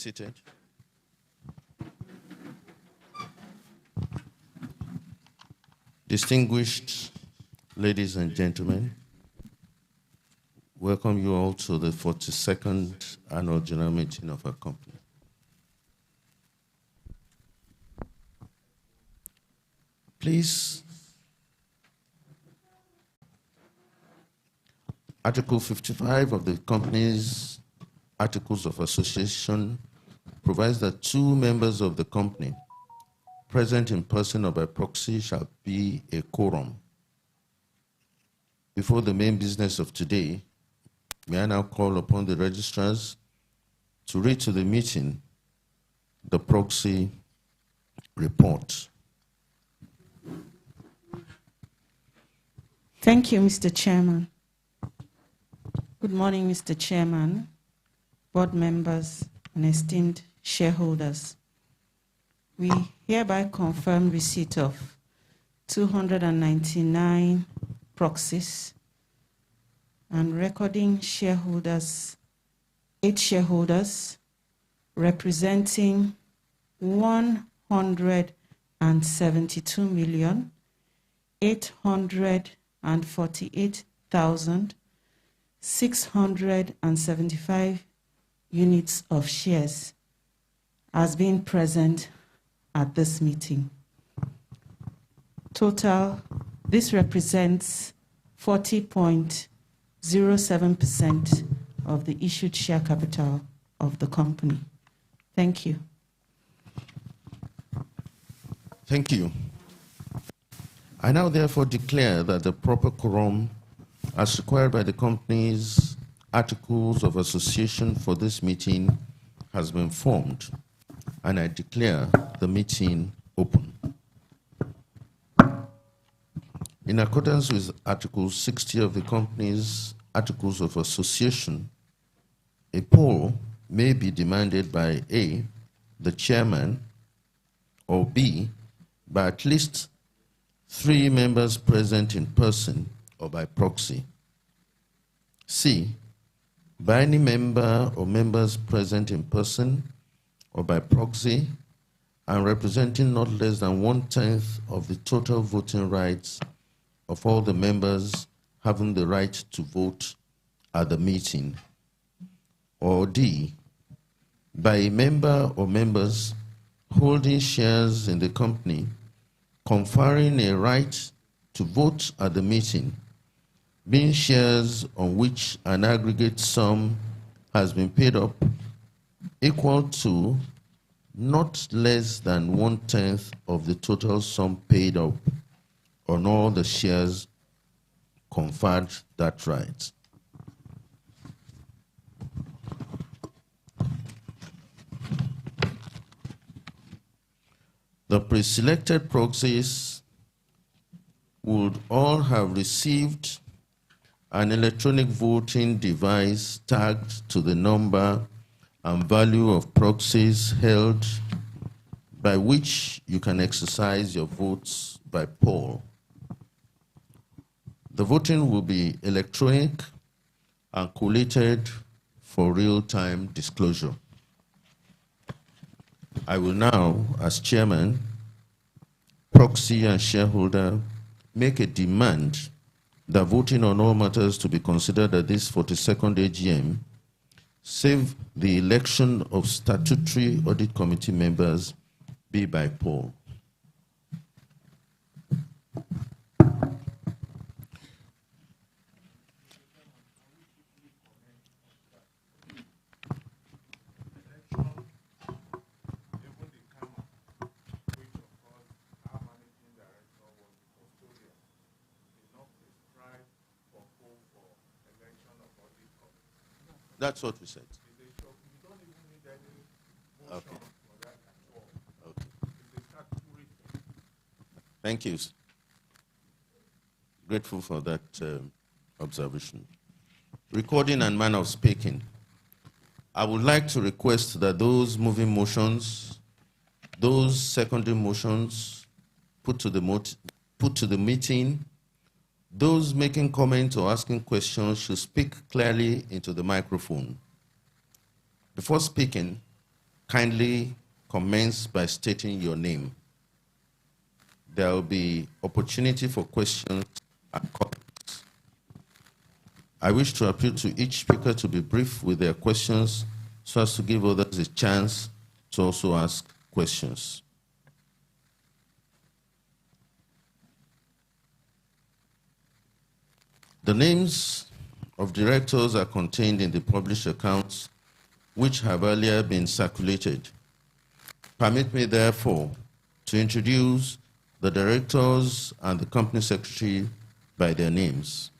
seated. Distinguished ladies and gentlemen, welcome you all to the 42nd Annual General Meeting of our company. Please, Article 55 of the company's Articles of Association provides that two members of the company present in person or by proxy shall be a quorum. Before the main business of today, may I now call upon the registrars to read to the meeting the proxy report. Thank you, Mr. Chairman. Good morning, Mr. Chairman, board members, and esteemed shareholders. We hereby confirm receipt of 299 proxies and recording shareholders, 8 shareholders representing 172,848,675 units of shares as being present at this meeting. Total, this represents 40.07% of the issued share capital of the company. Thank you. Thank you. I now therefore declare that the proper quorum, as required by the company's Articles of Association for this meeting, has been formed, and I declare the meeting open. In accordance with Article 60 of the company's Articles of Association, a poll may be demanded by A, the chairman, or B, by at least 3 members present in person or by proxy. C, by any member or members present in person or by proxy and representing not less than 1/10 of the total voting rights of all the members having the right to vote at the meeting. Or D, by a member or members holding shares in the company, conferring a right to vote at the meeting, being shares on which an aggregate sum has been paid up equal to not less than 1/10 of the total sum paid up on all the shares conferred that right. The pre-selected proxies would all have received an electronic voting device tagged to the number and value of proxies held, by which you can exercise your votes by poll. The voting will be electronic and collated for real-time disclosure. I will now, as chairman, proxy, and shareholder, make a demand that voting on all matters to be considered at this 42nd AGM, save the election of statutory audit committee members, be by poll. That's what we said. Okay. Okay. Thank you. Grateful for that observation. Recording and manner of speaking. I would like to request that those moving motions, those secondary motions put to the meeting, those making comments or asking questions should speak clearly into the microphone. Before speaking, kindly commence by stating your name. There will be opportunity for questions and comments. I wish to appeal to each speaker to be brief with their questions so as to give others a chance to also ask questions. The names of directors are contained in the published accounts which have earlier been circulated. Permit me, therefore, to introduce the directors and the company secretary by their names.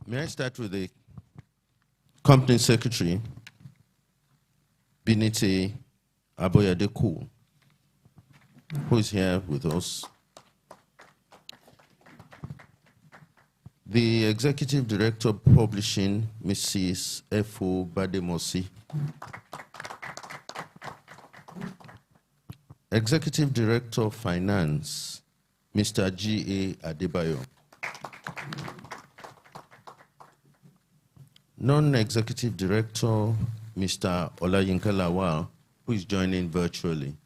May I start with the company secretary, Biniti Aboyadeku, who is here with us. The executive director of publishing, Mrs. F.O. Bademosi. Executive director of finance, Mr. G.A. Adebayo. Non-executive director, Mr. Olayinka Lawal, who is joining virtually.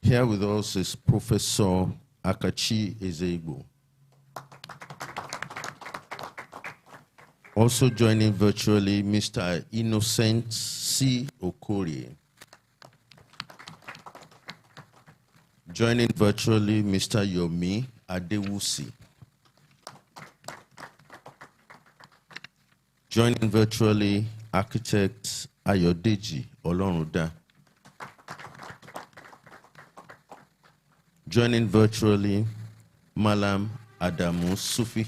Here with us is Professor Akachi Ezegbo. Also joining virtually, Mr. Innocent C. Okorie. Joining virtually, Mr. Yomi Adewusi. Joining virtually, architect Ayodeji Oloruda. Joining virtually, Malam Adamu Sufi.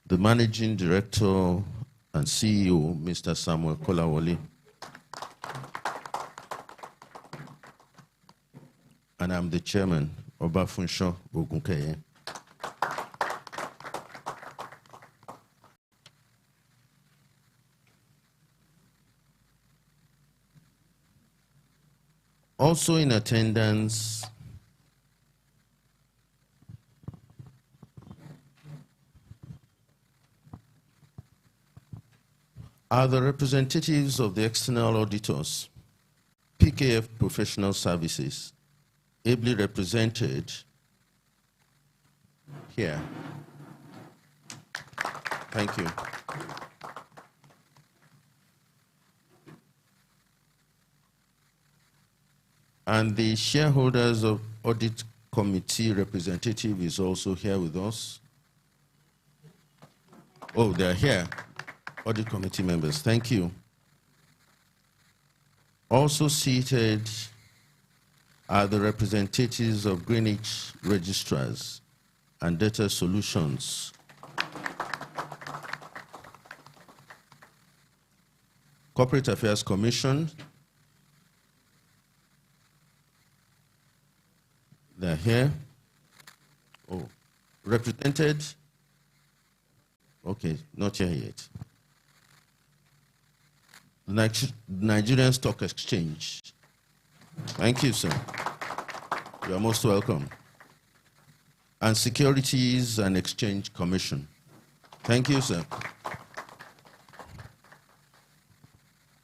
The managing director and CEO, Mr. Samuel Kolawole. And I'm the chairman, Obafunsho Ogunkeye. Also in attendance are the representatives of the external auditors, PKF Professional Services, ably represented here. Thank you. And the shareholders of audit committee representative is also here with us. Oh, they're here. Audit committee members, thank you. Also seated are the representatives of Greenwich registrars and data solutions. Corporate Affairs Commission, they're here. Oh, represented? Okay, not here yet. The Nigerian Stock Exchange. Thank you, sir. You are most welcome. And Securities and Exchange Commission. Thank you, sir.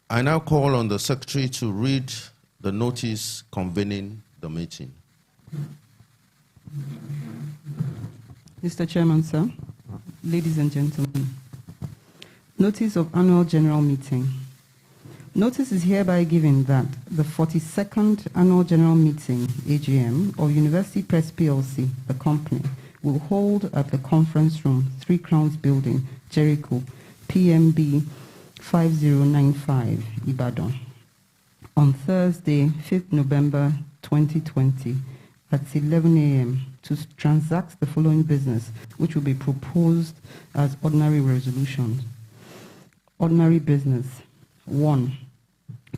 I now call on the secretary to read the notice convening the meeting. Mr. Chairman, sir, ladies and gentlemen, notice of annual general meeting. Notice is hereby given that the 42nd annual general meeting, AGM, of University Press Plc, the company, will hold at the conference room, 3 Crowns Building, Jericho, PMB 5095, Ibadan, on Thursday, 5th November 2020 at 11 a.m. to transact the following business, which will be proposed as ordinary resolutions. Ordinary business. 1.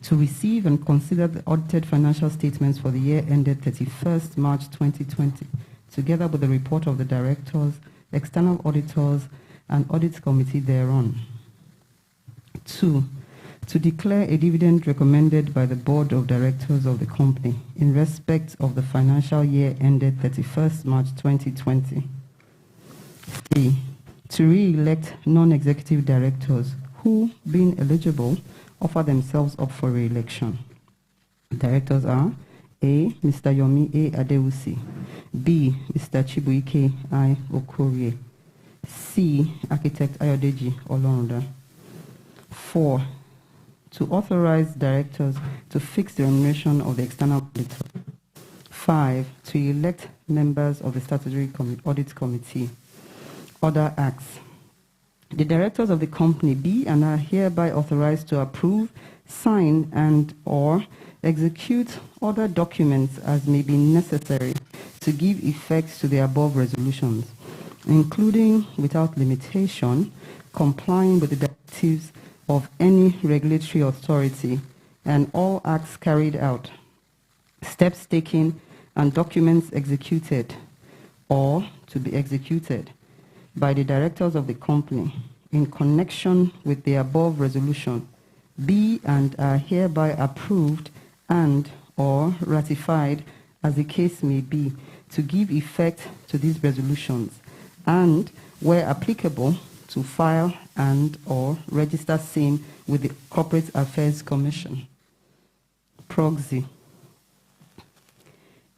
To receive and consider the audited financial statements for the year ended 31st March 2020, together with the report of the directors, external auditors, and audit committee thereon. 2. To declare a dividend recommended by the board of directors of the company in respect of the financial year ended 31st March 2020. 3. To re-elect non-executive directors who, being eligible, offer themselves up for re-election. Directors are A. Mr. Yomi A. Adewusi, B. Mr. Chibuike I. Okorie, C. Architect Ayodeji Olorunda. 4. To authorize directors to fix the remuneration of the external auditor. 5. To elect members of the statutory audit committee. Other acts. The directors of the company be and are hereby authorized to approve, sign, and or execute other documents as may be necessary to give effect to the above resolutions, including, without limitation, complying with the directives of any regulatory authority and all acts carried out, steps taken, and documents executed or to be executed by the directors of the company in connection with the above resolution be and are hereby approved and or ratified as the case may be to give effect to these resolutions and, where applicable, to file and or register same with the Corporate Affairs Commission. Proxy.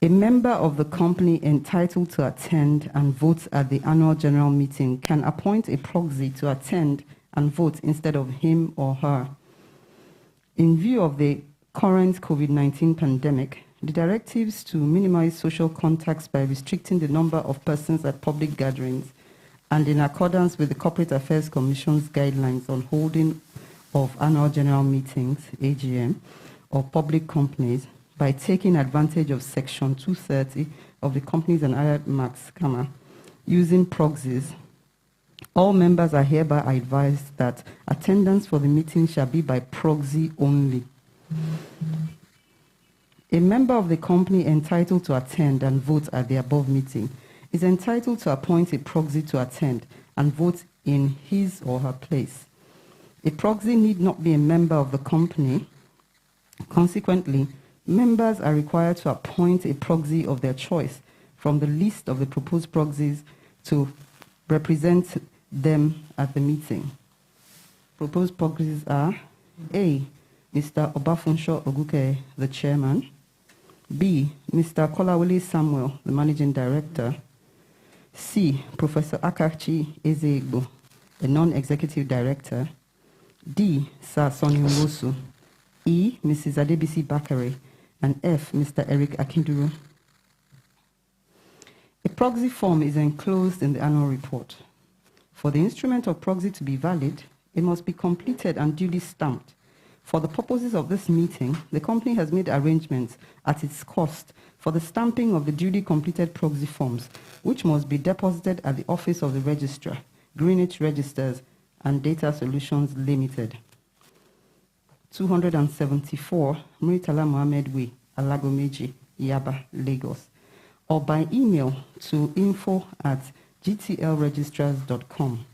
A member of the company entitled to attend and vote at the annual general meeting can appoint a proxy to attend and vote instead of him or her. In view of the current COVID-19 pandemic, the directives to minimize social contacts by restricting the number of persons at public gatherings and in accordance with the Corporate Affairs Commission's guidelines on holding of annual general meetings, AGM, of public companies by taking advantage of Section 230 of the Companies and Allied Acts, using proxies, all members are hereby advised that attendance for the meeting shall be by proxy only. A member of the company entitled to attend and vote at the above meeting is entitled to appoint a proxy to attend and vote in his or her place. A proxy need not be a member of the company. Consequently, members are required to appoint a proxy of their choice from the list of the proposed proxies to represent them at the meeting. Proposed proxies are A. Mr. Obafunsho Oguke, the chairman. B. Mr. Kolawole Samuel, the managing director. C. Professor Akachi Ezeigbo, a non-executive director. D. Sir Sonny Nwosu. E. Mrs. Adebisi Bakare. And F. Mr. Eric Akinduru. A proxy form is enclosed in the annual report. For the instrument of proxy to be valid, it must be completed and duly stamped. For the purposes of this meeting, the company has made arrangements at its cost for the stamping of the duly completed proxy forms, which must be deposited at the office of the registrar, Greenwich Registers and Data Solutions Limited, 274 Muritala Mohammed Way, Alagomeji, Yaba, Lagos, or by email to info@gtlregistrars.com,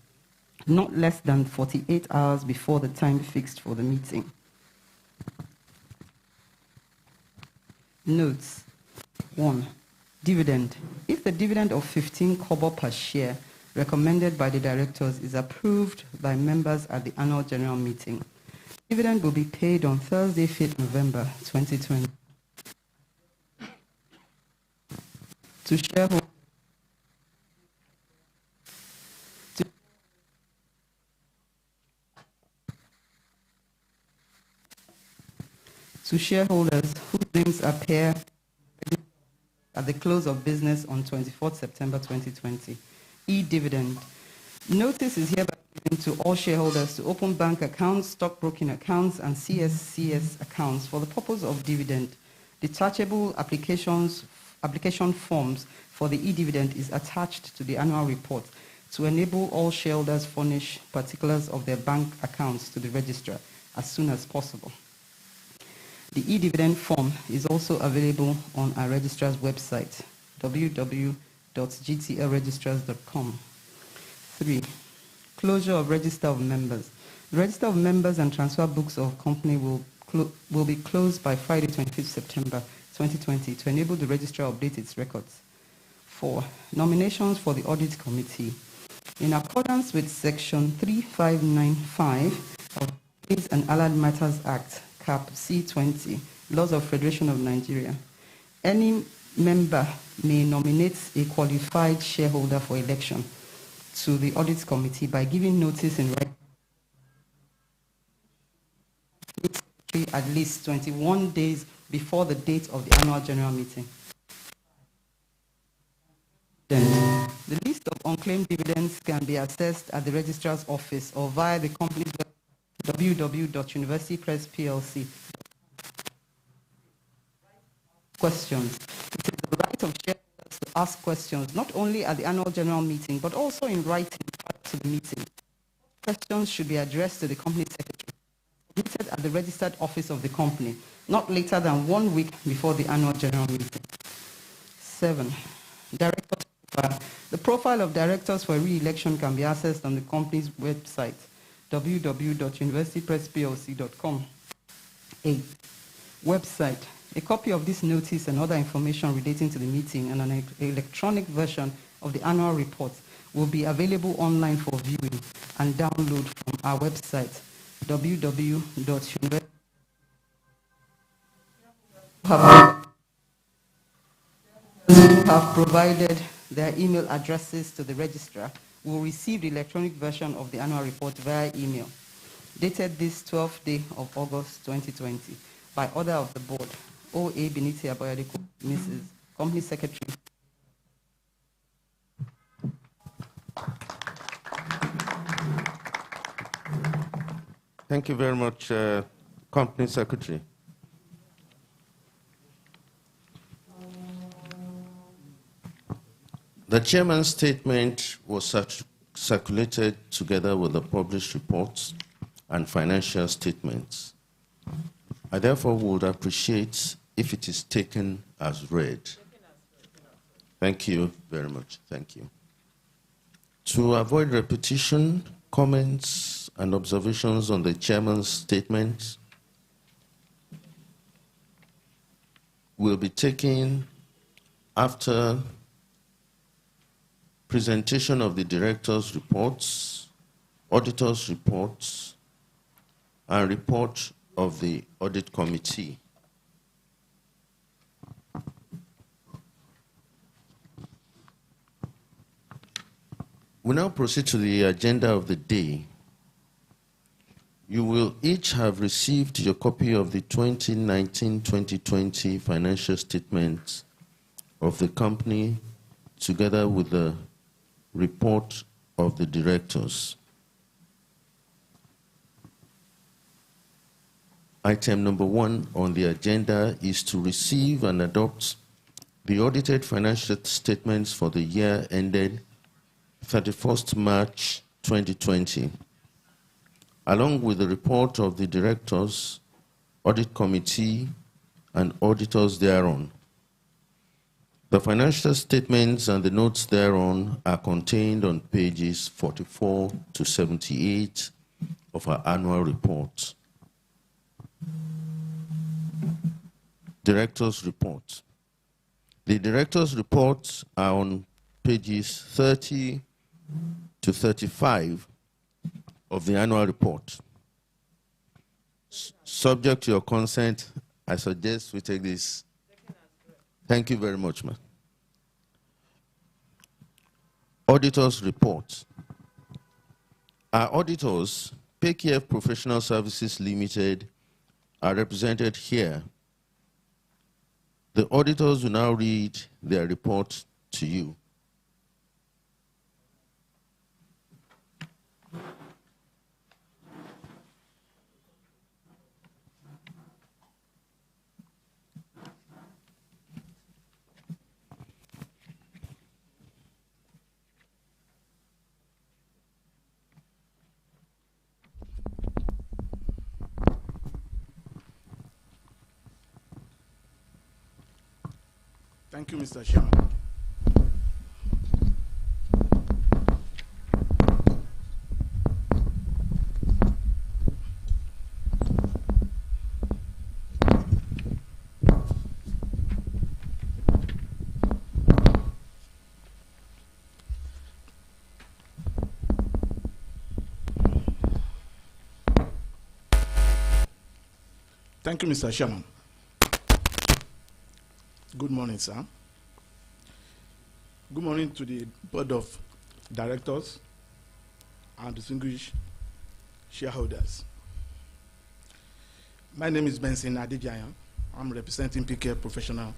not less than 48 hours before the time fixed for the meeting. Notes. 1. Dividend. If the dividend of 15 kobo per share recommended by the directors is approved by members at the annual general meeting, dividend will be paid on Thursday, 5th November 2020 to shareholders. To shareholders whose names appear at the close of business on 24th September 2020. E-dividend. Notice is hereby given to all shareholders to open bank accounts, stockbroking accounts, and CSCS accounts for the purpose of dividend. Detachable application forms for the e-dividend is attached to the annual report to enable all shareholders furnish particulars of their bank accounts to the registrar as soon as possible. The e-dividend form is also available on our registrar's website, www.gtlregistrars.com. 3. Closure of register of members. The register of members and transfer books of company will be closed by Friday, 25th September 2020 to enable the registrar to update its records. 4. Nominations for the audit committee. In accordance with Section 3595 of the Companies and Allied Matters Act, Cap C20, Laws of Federation of Nigeria, any member may nominate a qualified shareholder for election to the audit committee by giving notice in writing at least 21 days before the date of the annual general meeting. Then, the list of unclaimed dividends can be accessed at the registrar's office or via the company's website, www.universitypressplc. Questions. It is the right of shareholders to ask questions not only at the annual general meeting but also in writing prior to the meeting. Questions should be addressed to the company secretary, submitted at the registered office of the company, not later than 1 week before the annual general meeting. 7. Directors profile. The profile of directors for re-election can be accessed on the company's website, www.universitypressplc.com. 8. Website. A copy of this notice and other information relating to the meeting and an electronic version of the annual report will be available online for viewing and download from our website, www.university. Who have provided their email addresses to the registrar will receive the electronic version of the annual report via email, dated this 12th day of August 2020, by order of the board. O.A. Beniti Aboyadeko, Mrs. Company Secretary. Thank you very much, Company Secretary. The chairman's statement was circulated together with the published reports and financial statements. I therefore would appreciate if it is taken as read. Thank you very much. Thank you. To avoid repetition, comments and observations on the chairman's statement will be taken after presentation of the director's reports, auditor's reports, and report of the audit committee. We now proceed to the agenda of the day. You will each have received your copy of the 2019-2020 financial statements of the company together with the report of the directors. Item number 1 on the agenda is to receive and adopt the audited financial statements for the year ended 31st March 2020, along with the report of the directors, audit committee, and auditors thereon. The financial statements and the notes thereon are contained on pages 44 to 78 of our annual report. Directors' report. The directors' reports are on pages 30 to 35 of the annual report. Subject to your consent, I suggest we take this. Thank you very much, ma'am. Auditors' report. Our auditors, PKF Professional Services Limited, are represented here. The auditors will now read their report to you. Thank you, Mr. Chairman. Thank you, Mr. Chairman. Good morning, sir. Good morning to the Board of Directors and distinguished shareholders. My name is Benson Adejayan. I'm representing PK Professional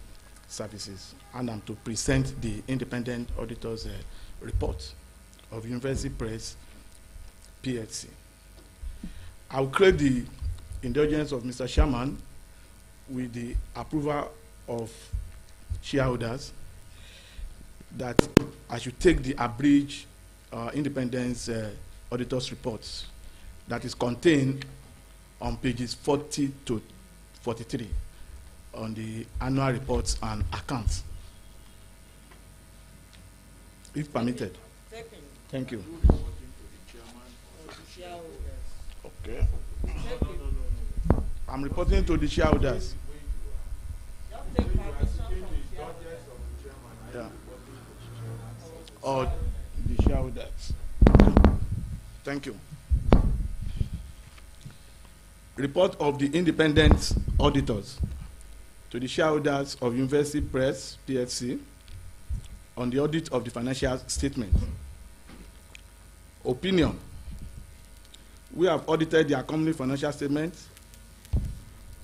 Services, and I'm to present the Independent Auditor's report of University Press Plc. I will create the indulgence of Mr. Chairman with the approval of shareholders that I should take the abridged independence auditors reports that is contained on pages 40 to 43 on the annual reports and accounts, if permitted. Second. Thank you. Okay. I'm reporting to the shareholders. Yeah. Or the shareholders. Thank you. Report of the independent auditors to the shareholders of University Press Plc on the audit of the financial statement. Opinion. We have audited the company financial statements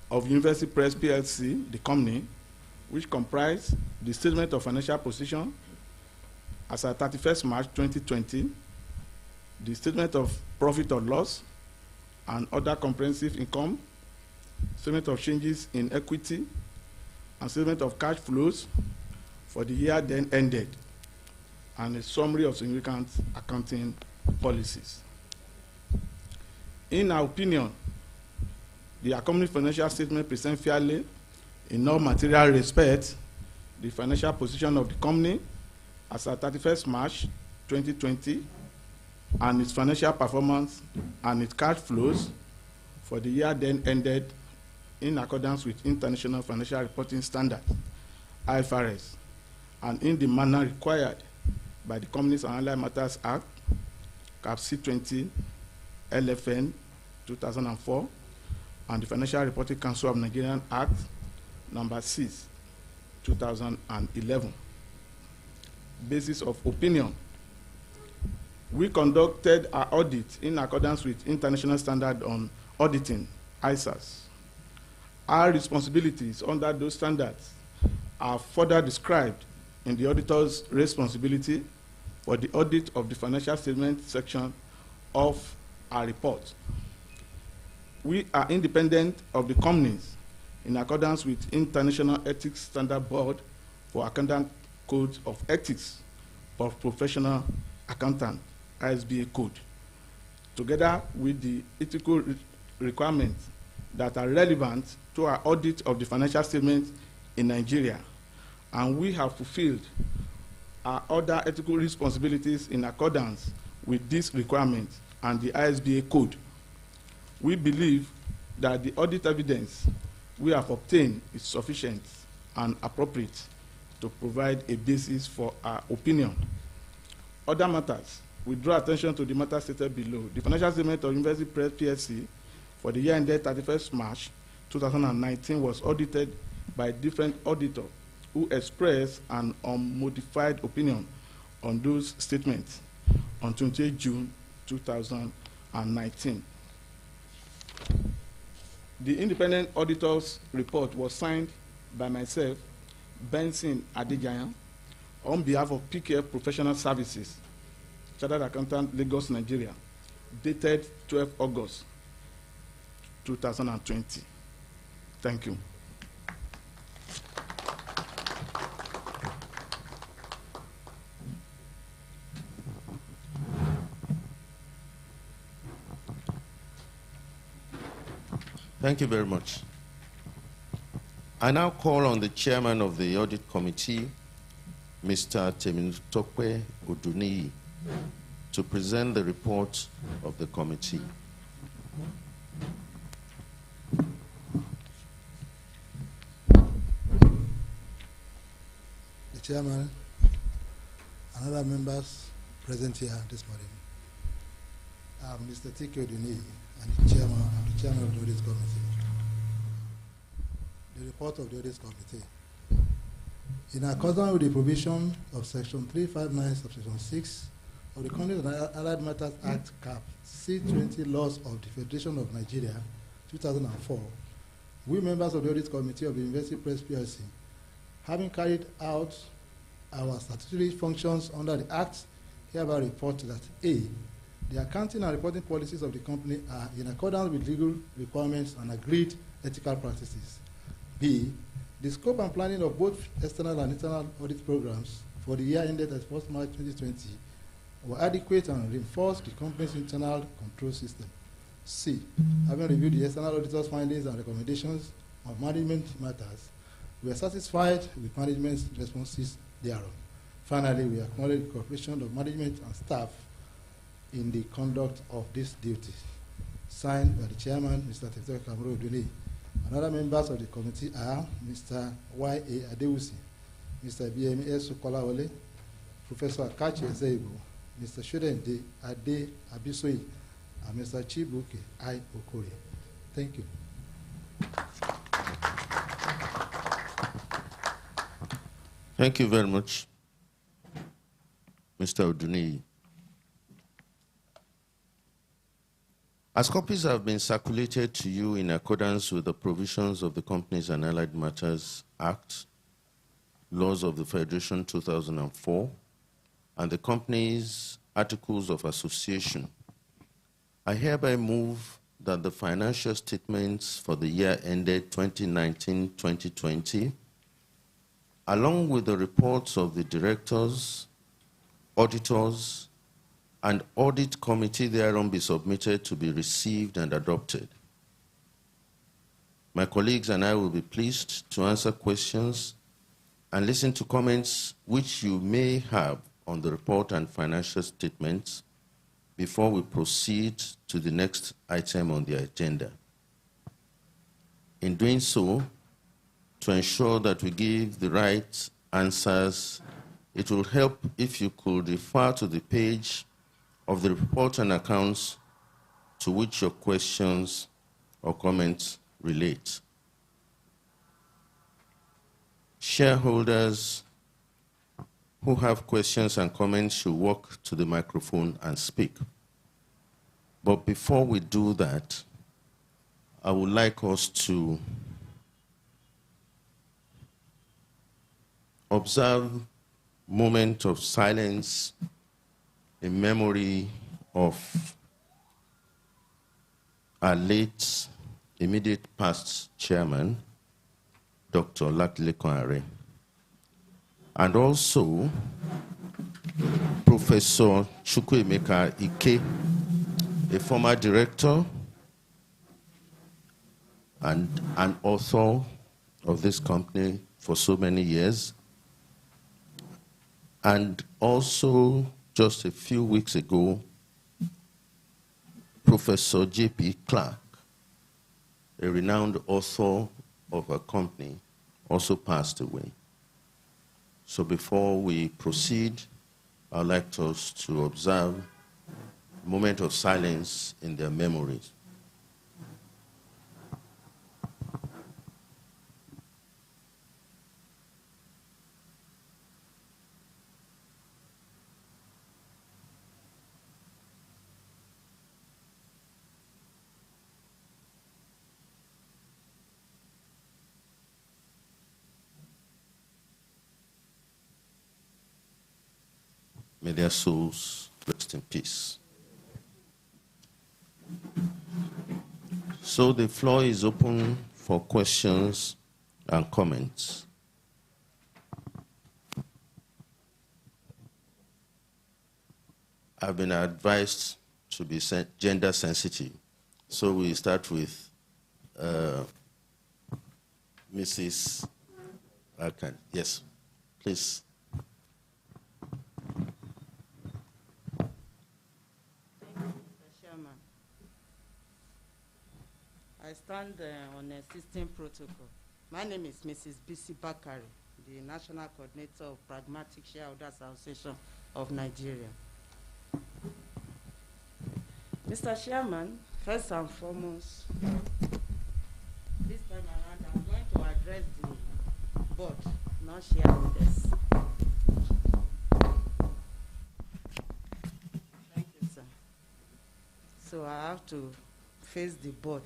of University Press Plc, the company, which comprise the statement of financial position as at 31st March 2020, the statement of profit or loss and other comprehensive income, statement of changes in equity, and statement of cash flows for the year then ended, and a summary of significant accounting policies. In our opinion, the company financial statement presents fairly, in all material respects, the financial position of the company as at 31st March 2020 and its financial performance and its cash flows for the year then ended in accordance with International Financial Reporting Standard, IFRS, and in the manner required by the Companies and Allied Matters Act, Cap C20, LFN 2004, and the Financial Reporting Council of Nigerian Act, number 6, 2011. Basis of opinion. We conducted our audit in accordance with International Standard on Auditing, ISAS. Our responsibilities under those standards are further described in the auditor's responsibility for the audit of the financial statement section of our report. We are independent of the companies in accordance with International Ethics Standard Board for Accountant Code of Ethics for Professional Accountant, ISBA Code, together with the ethical requirements that are relevant to our audit of the financial statements in Nigeria, and we have fulfilled our other ethical responsibilities in accordance with these requirements and the ISBA Code. We believe that the audit evidence we have obtained is sufficient and appropriate to provide a basis for our opinion. Other matters, we draw attention to the matter stated below. The financial statement of University Press Plc for the year ended 31st March 2019 was audited by a different auditor who expressed an unmodified opinion on those statements on 28 June 2019. The independent auditor's report was signed by myself, Benson Adejayan, on behalf of PK Professional Services, Chartered Accountant, Lagos, Nigeria, dated 12 August 2020. Thank you. Thank you very much. I now call on the chairman of the audit committee, Mr. Temitope Oduniyi, to present the report of the committee. The chairman and other members present here this morning. Mr. T.K. Oduniyi and the chairman of the audit committee. The report of the audit committee. In accordance with the provision of section 359 subsection 6 of the Companies and Allied Matters Act Cap C20 laws of the Federation of Nigeria 2004, we members of the audit committee of the University Press Plc, having carried out our statutory functions under the Act, hereby report that A, the accounting and reporting policies of the company are in accordance with legal requirements and agreed ethical practices. B, the scope and planning of both external and internal audit programs for the year ended at 1st March 2020 were adequate and reinforced the company's internal control system. C, having reviewed the external auditor's findings and recommendations of management matters, we are satisfied with management's responses thereon. Finally, we acknowledge the cooperation of management and staff in the conduct of this duty. Signed by the chairman, Mr. Temitope Oduniyi. And other members of the committee are Mr. Y.A. Adewusi, Mr. B.M.S. Sukolawole, Professor Akachi Ezeibu, Mr. Shudende Ade Abisoyi, and Mr. Chibuke I. Okoye. Thank you. Thank you very much, Mr. Oduniyi. As copies have been circulated to you in accordance with the provisions of the Companies and Allied Matters Act, Laws of the Federation 2004, and the Company's Articles of Association, I hereby move that the financial statements for the year ended 2019-2020, along with the reports of the directors, auditors, and audit committee thereon be submitted to be received and adopted. My colleagues and I will be pleased to answer questions and listen to comments which you may have on the report and financial statements before we proceed to the next item on the agenda. In doing so, to ensure that we give the right answers, it will help if you could refer to the page of the report and accounts to which your questions or comments relate. Shareholders who have questions and comments should walk to the microphone and speak. But before we do that, I would like us to observe a moment of silence in memory of our late, immediate past chairman, Dr. Olatilekun Are, and also Professor Chukwuemeka Ike, a former director and an author of this company for so many years, and also just a few weeks ago, Professor J.P. Clark, a renowned author of a company, also passed away. So before we proceed, I'd like us to observe a moment of silence in their memories. May their souls rest in peace. So the floor is open for questions and comments. I've been advised to be gender sensitive. So we start with Mrs. Akan. Yes, please. Chairman, I stand on existing protocol. My name is Mrs. Bisi Bakari, the National Coordinator of Pragmatic Shareholders Association of Nigeria. Mr. Chairman, first and foremost, this time around I'm going to address the board, not shareholders. Thank you, sir. So I have to face the board.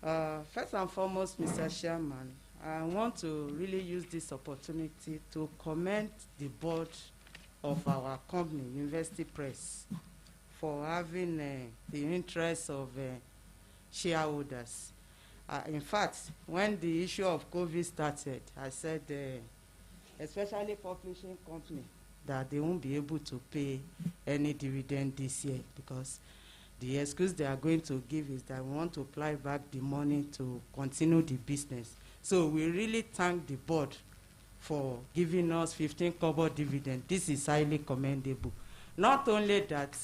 First and foremost, Mr. Chairman, I want to really use this opportunity to commend the board of our company, University Press, for having the interests of shareholders. In fact, when the issue of COVID started, I said, especially publishing company, that they won't be able to pay any dividend this year because the excuse they are going to give is that we want to apply back the money to continue the business. So we really thank the board for giving us 15 kobo dividend. This is highly commendable. Not only that,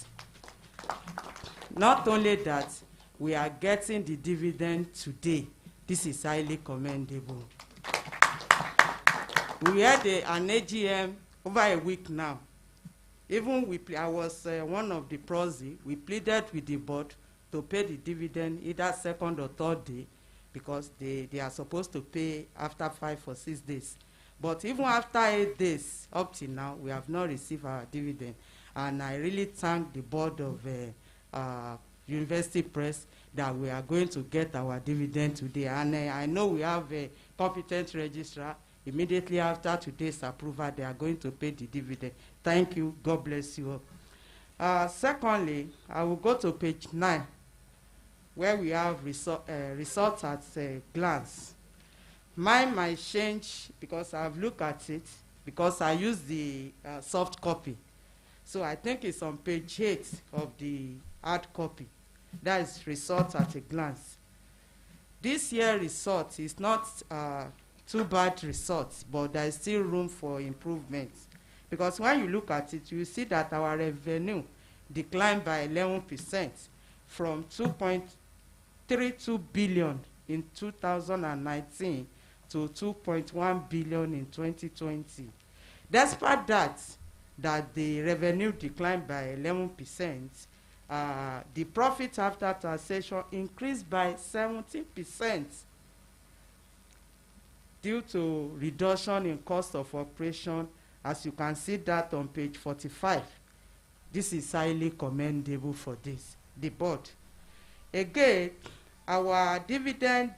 we are getting the dividend today. This is highly commendable. We had an AGM over a week now. Even I was one of the proxy. We pleaded with the board to pay the dividend either second or third day because they are supposed to pay after 5 or 6 days. But even after 8 days, up till now, we have not received our dividend. And I really thank the board of University Press that we are going to get our dividend today. And I know we have a competent registrar. Immediately after today's approval, they are going to pay the dividend. Thank you. God bless you all. Secondly, I will go to page 9, where we have results at a glance. Mine might change because I've looked at it, because I use the soft copy. So I think it's on page 8 of the hard copy. That is results at a glance. This year's result is not too bad results, but there is still room for improvement. Because when you look at it, you see that our revenue declined by 11% from 2.32 billion in 2019 to 2.1 billion in 2020. Despite that the revenue declined by 11%, the profit after taxation increased by 17% due to reduction in cost of operation, as you can see that on page 45. This is highly commendable for this, the board. Again, our dividend,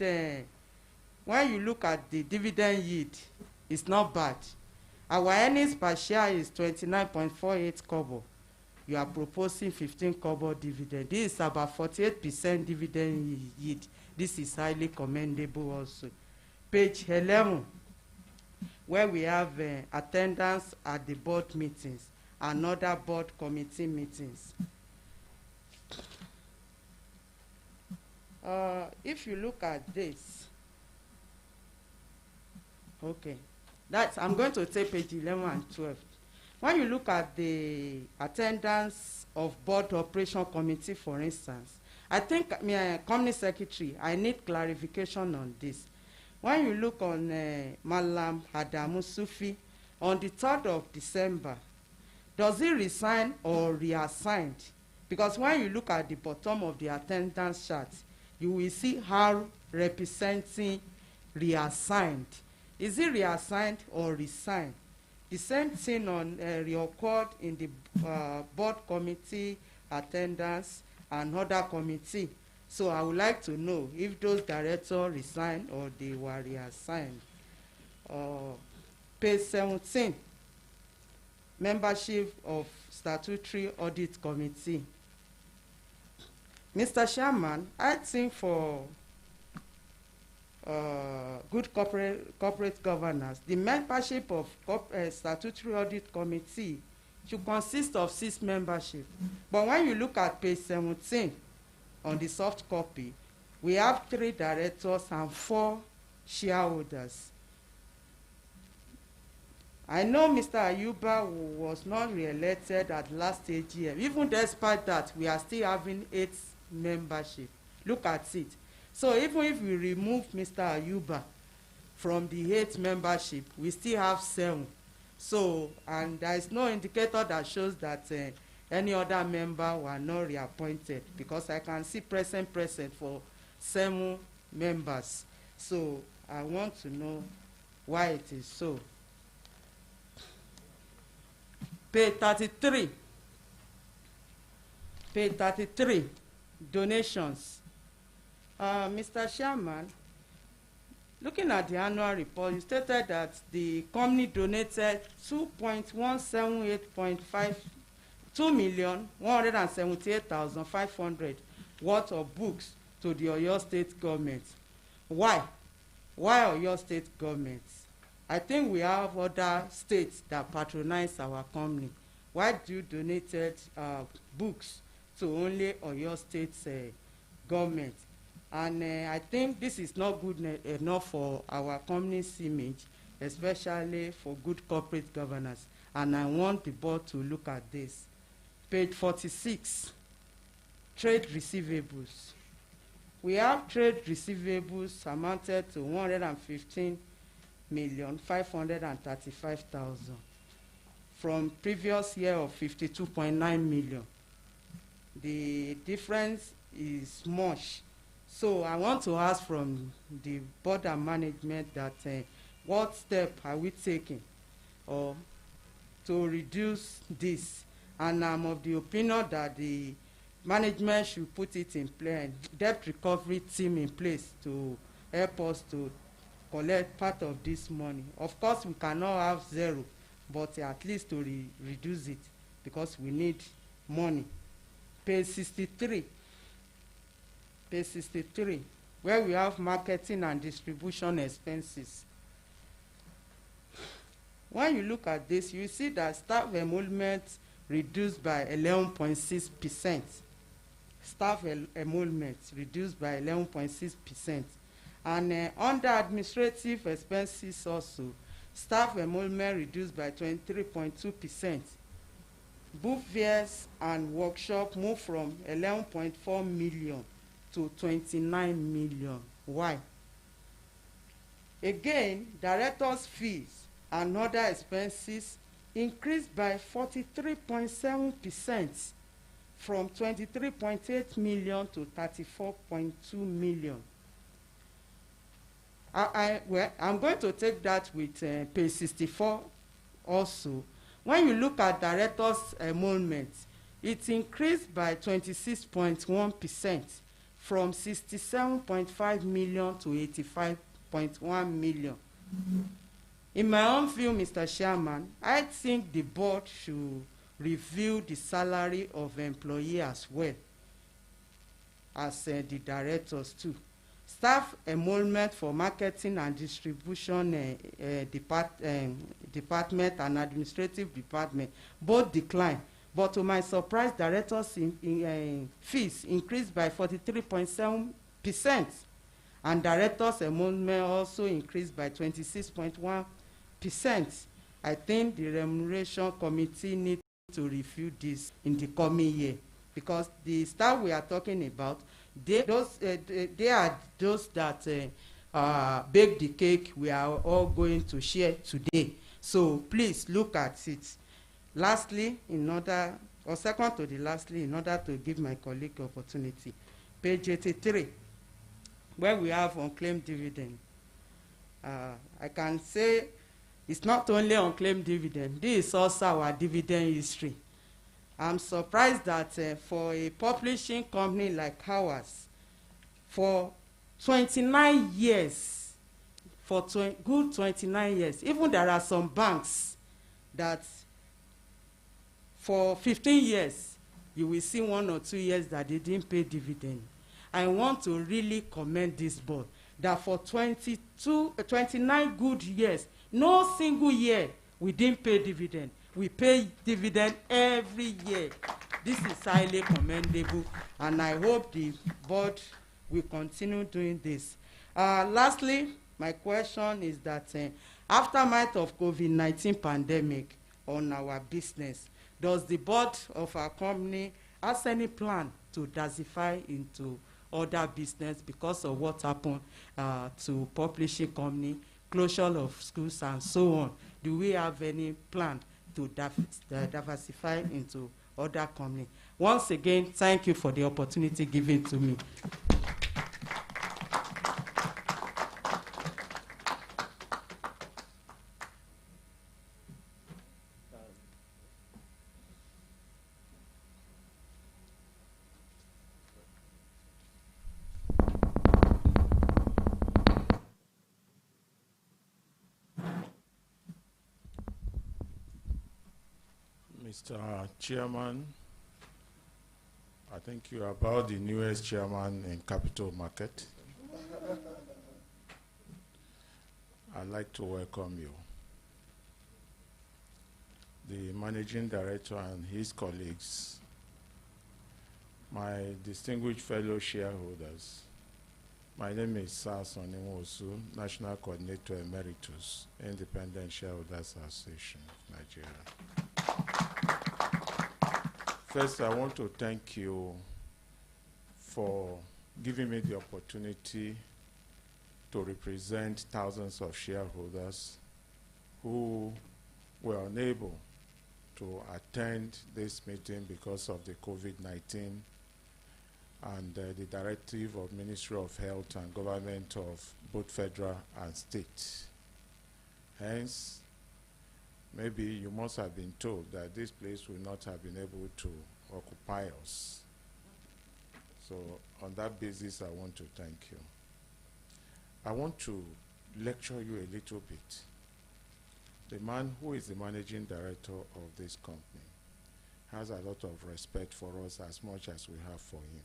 when you look at the dividend yield, it's not bad. Our earnings per share is 29.48 kobo. You are proposing 15 kobo dividend. This is about 48% dividend yield. This is highly commendable also. Page 11, where we have attendance at the board meetings and other board committee meetings. If you look at this, okay, I'm going to take page 11 and 12. When you look at the attendance of board operation committee, for instance, I think, company secretary, I need clarification on this. When you look on Malam Adamu Sufi, on the 3rd of December, does he resign or reassigned? Because when you look at the bottom of the attendance chart, you will see how representing reassigned. Is he reassigned or resigned? The same thing on reoccurred in the board committee attendance and other committee. So I would like to know if those directors resigned or they were reassigned. Page 17, membership of statutory audit committee. Mr. Chairman, I think for good corporate governance, the membership of statutory audit committee should consist of 6 membership. But when you look at page 17 on the soft copy, We have 3 directors and 4 shareholders. I know Mr. Ayuba was not re-elected at last AGM. Even despite that, we are still having 8 membership. Look at it. So even if we remove Mr. Ayuba from the 8 membership, we still have 7. So, and there is no indicator that shows that any other member were not reappointed, because I can see present for 7 members. So I want to know why it is so. Page 33. Page 33, donations. Mr. Chairman, looking at the annual report, you stated that the company donated 2,178,500 worth of books to the Oyo State government. Why? Why Oyo State government? I think we have other states that patronize our company. Why do you donate books to only Oyo State government? And I think this is not good enough for our company's image, especially for good corporate governance. And I want the board to look at this. Page 46, trade receivables. We have trade receivables amounted to 115,535,000 from previous year of 52.9 million. The difference is much. So I want to ask from the board and management that what step are we taking to reduce this? And I'm of the opinion that the management should put it in place, debt recovery team in place to help us to collect part of this money. Of course, we cannot have 0, but at least to reduce it, because we need money. Page 63. Page 63, where we have marketing and distribution expenses. When you look at this, you see that staff emolument reduced by 11.6%. Staff emolument reduced by 11.6%. And under administrative expenses also, staff emolument reduced by 23.2%. Book fairs and workshop moved from 11.4 million to 29 million. Why? Again, directors' fees and other expenses increased by 43.7% from 23.8 million to 34.2 million. I'm going to take that with page 64 also. When you look at directors' emolument, it increased by 26.1%. from 67.5 million to 85.1 million. In my own view, Mr. Chairman, I think the board should review the salary of employees as well as the directors too. Staff emolument for marketing and distribution department and administrative department both declined. But to my surprise, directors' fees increased by 43.7%, and directors' emolument also increased by 26.1%. I think the remuneration committee needs to review this in the coming year, because the staff we are talking about, they are those that bake the cake we are all going to share today. So please look at it. Lastly, second to the lastly, in order to give my colleague opportunity, page 83, where we have unclaimed dividend. I can say it's not only unclaimed dividend, this is also our dividend history. I'm surprised that for a publishing company like ours, for 29 years, good 29 years, even there are some banks that for 15 years, you will see 1 or 2 years that they didn't pay dividend. I want to really commend this board that for 29 good years, no single year we didn't pay dividend. We pay dividend every year. This is highly commendable, and I hope the board we continue doing this. Lastly, my question is that aftermath of COVID-19 pandemic on our business, does the board of our company has any plan to diversify into other business because of what happened to publishing company, closure of schools and so on? Do we have any plan to diversify into other company? Once again, thank you for the opportunity given to me. Mr. Chairman, I think you are about the newest chairman in capital market. I'd like to welcome you. The managing director and his colleagues, my distinguished fellow shareholders. My name is Sas Onimosu, National Coordinator Emeritus, Independent Shareholders Association of Nigeria. First, I want to thank you for giving me the opportunity to represent thousands of shareholders who were unable to attend this meeting because of the COVID-19 and the directive of Ministry of Health and Government of both federal and state. Hence, maybe you must have been told that this place will not have been able to occupy us. So on that basis, I want to thank you. I want to lecture you a little bit. The man who is the managing director of this company has a lot of respect for us as much as we have for him.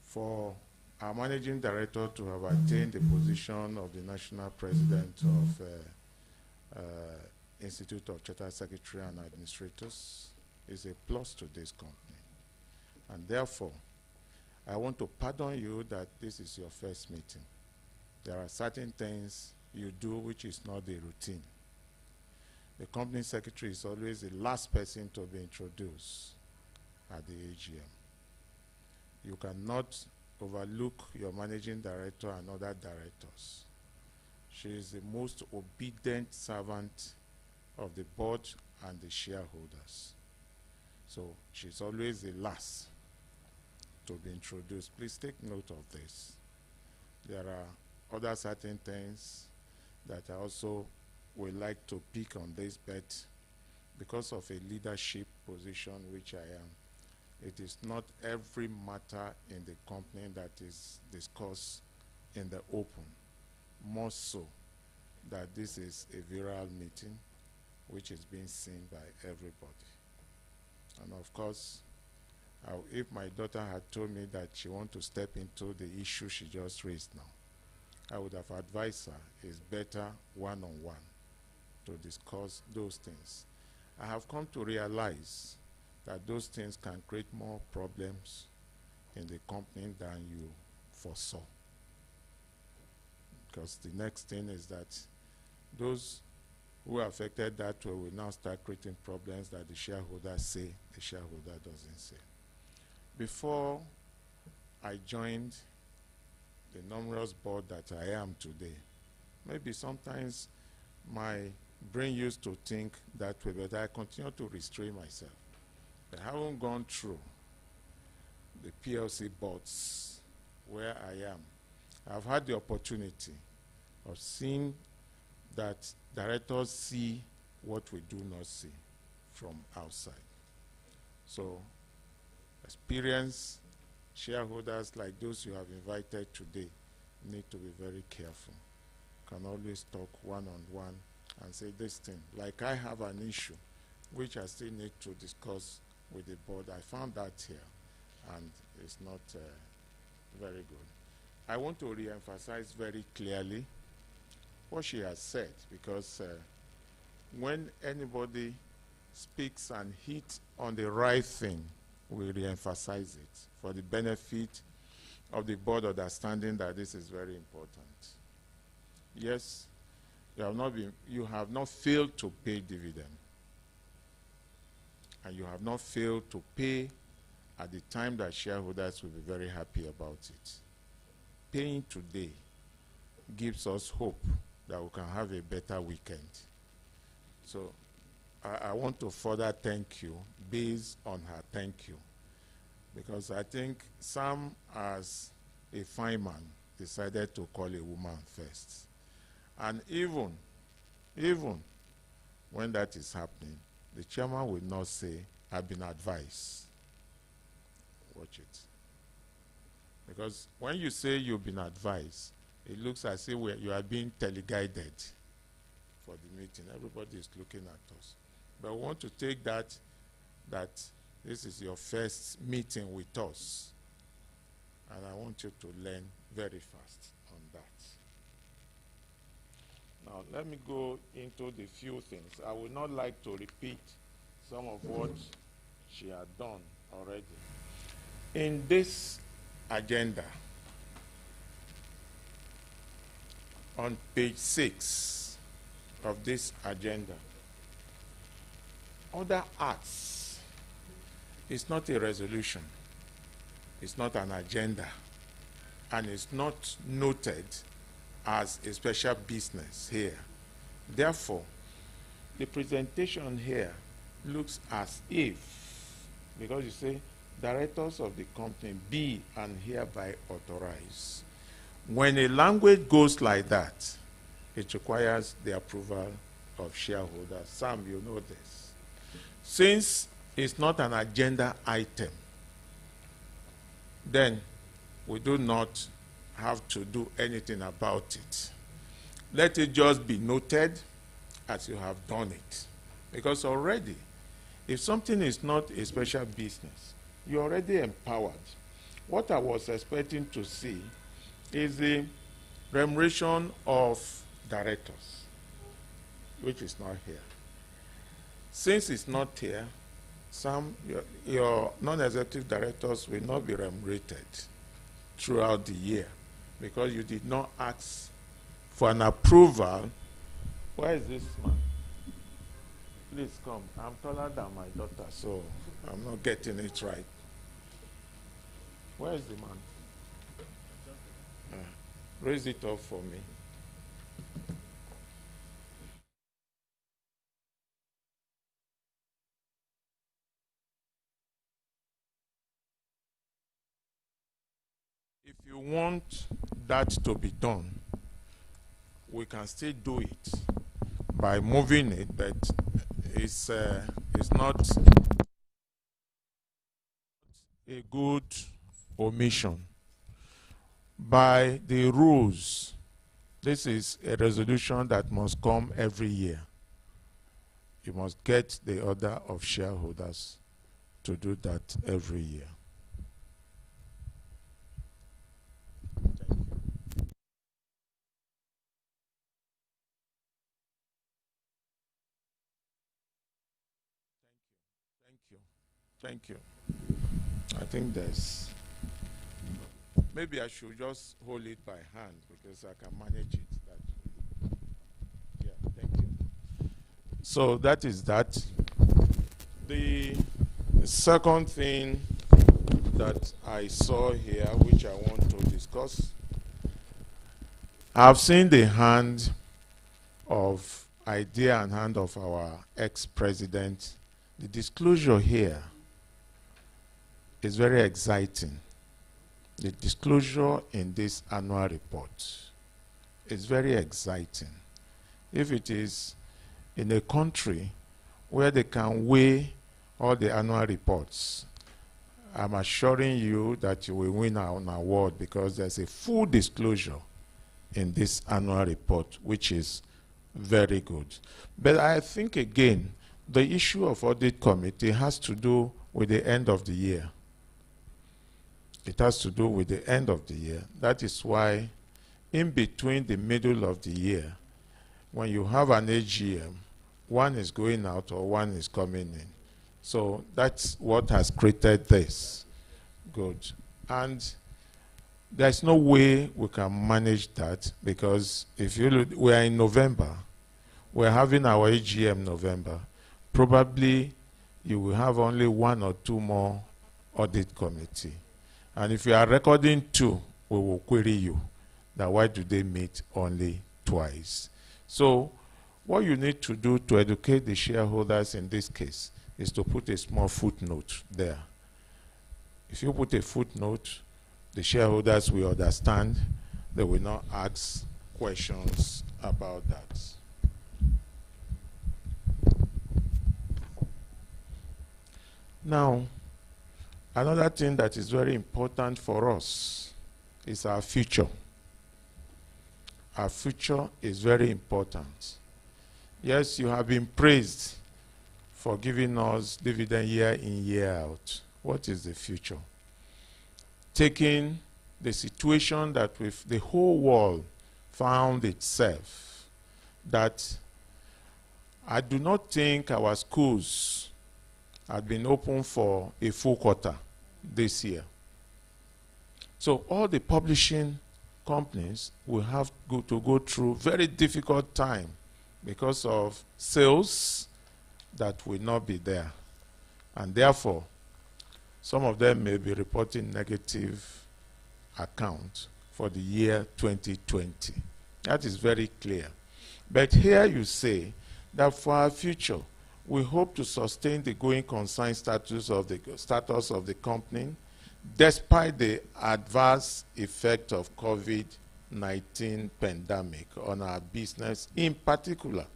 For our managing director to have attained the position of the national president of Institute of Chartered Secretary and Administrators is a plus to this company. And therefore, I want to pardon you that this is your first meeting. There are certain things you do which is not the routine. The company secretary is always the last person to be introduced at the AGM. You cannot overlook your managing director and other directors. She is the most obedient servant of the board and the shareholders. So she's always the last to be introduced. Please take note of this. There are other certain things that I also would like to pick on this, but because of a leadership position which I am, it is not every matter in the company that is discussed in the open. More so that this is a viral meeting which is being seen by everybody. And of course, if my daughter had told me that she wants to step into the issue she just raised now, I would have advised her it's better one-on-one to discuss those things. I have come to realize that those things can create more problems in the company than you foresaw. Because the next thing is that those who are affected that way will now start creating problems that the shareholders say the shareholder doesn't say. Before I joined the numerous board that I am today, maybe sometimes my brain used to think that way, but I continue to restrain myself. I haven't gone through the PLC boards where I am. I've had the opportunity of seeing that directors see what we do not see from outside. So experienced shareholders like those you have invited today need to be very careful. You can always talk one-on-one and say this thing. Like I have an issue which I still need to discuss with the board. I found that here and it's not very good. I want to re-emphasize very clearly what she has said, because when anybody speaks and hits on the right thing, we re-emphasize it for the benefit of the board understanding that this is very important. Yes, you have not failed to pay dividend, and you have not failed to pay at the time that shareholders will be very happy about it. Paying today gives us hope that we can have a better weekend. So I want to further thank you based on her thank you, because I think Sam, as a fine man, decided to call a woman first. And even when that is happening, the chairman will not say, I've been advised. Watch it. Because when you say you've been advised, it looks as if you are being teleguided for the meeting. Everybody is looking at us. But we want to take that this is your first meeting with us. And I want you to learn very fast on that. Now, let me go into the few things. I would not like to repeat some of what she had done already. In this agenda, on page 6 of this agenda, other acts is not a resolution, it's not an agenda, and it's not noted as a special business here. Therefore, the presentation here looks as if, because you say, directors of the company be and hereby authorize. When a language goes like that, it requires the approval of shareholders. Sam, you know this. Since it's not an agenda item, then we do not have to do anything about it. Let it just be noted as you have done it. Because already, if something is not a special business, you're already empowered. What I was expecting to see is the remuneration of directors, which is not here. Since it's not here, your non-executive directors will not be remunerated throughout the year because you did not ask for an approval. Where is this man? Please come. I'm taller than my daughter, so I'm not getting it right. Where is the man? Raise it up for me. If you want that to be done, we can still do it by moving it, but it's not a good omission. By the rules, this is a resolution that must come every year. You must get the order of shareholders to do that every year. Thank you. I think there's, maybe I should just hold it by hand because I can manage it. Yeah, thank you. So that is that. The second thing that I saw here, which I want to discuss, I've seen the hand of idea and hand of our ex-president. The disclosure here is very exciting. The disclosure in this annual report is very exciting. If it is in a country where they can weigh all the annual reports, I'm assuring you that you will win an award because there's a full disclosure in this annual report, which is very good. But I think, again, the issue of audit committee has to do with the end of the year. It has to do with the end of the year. That is why in between the middle of the year, when you have an AGM, one is going out or one is coming in. So that's what has created this. Good. And there's no way we can manage that, because if you look, we are in November, we're having our AGM November. Probably you will have only 1 or 2 more audit committee. And if you are recording 2, we will query you that why do they meet only twice. So what you need to do to educate the shareholders in this case is to put a small footnote there. If you put a footnote, the shareholders will understand. They will not ask questions about that. Now, another thing that is very important for us is our future. Our future is very important. Yes, you have been praised for giving us dividend year in, year out. What is the future? Taking the situation that the whole world found itself, that I do not think our schools had been open for a full quarter this year. So all the publishing companies will have to go through very difficult time because of sales that will not be there. And therefore, some of them may be reporting negative account for the year 2020. That is very clear. But here you say that for our future, we hope to sustain the going concern status of the company despite the adverse effect of COVID-19 pandemic on our business. In particular,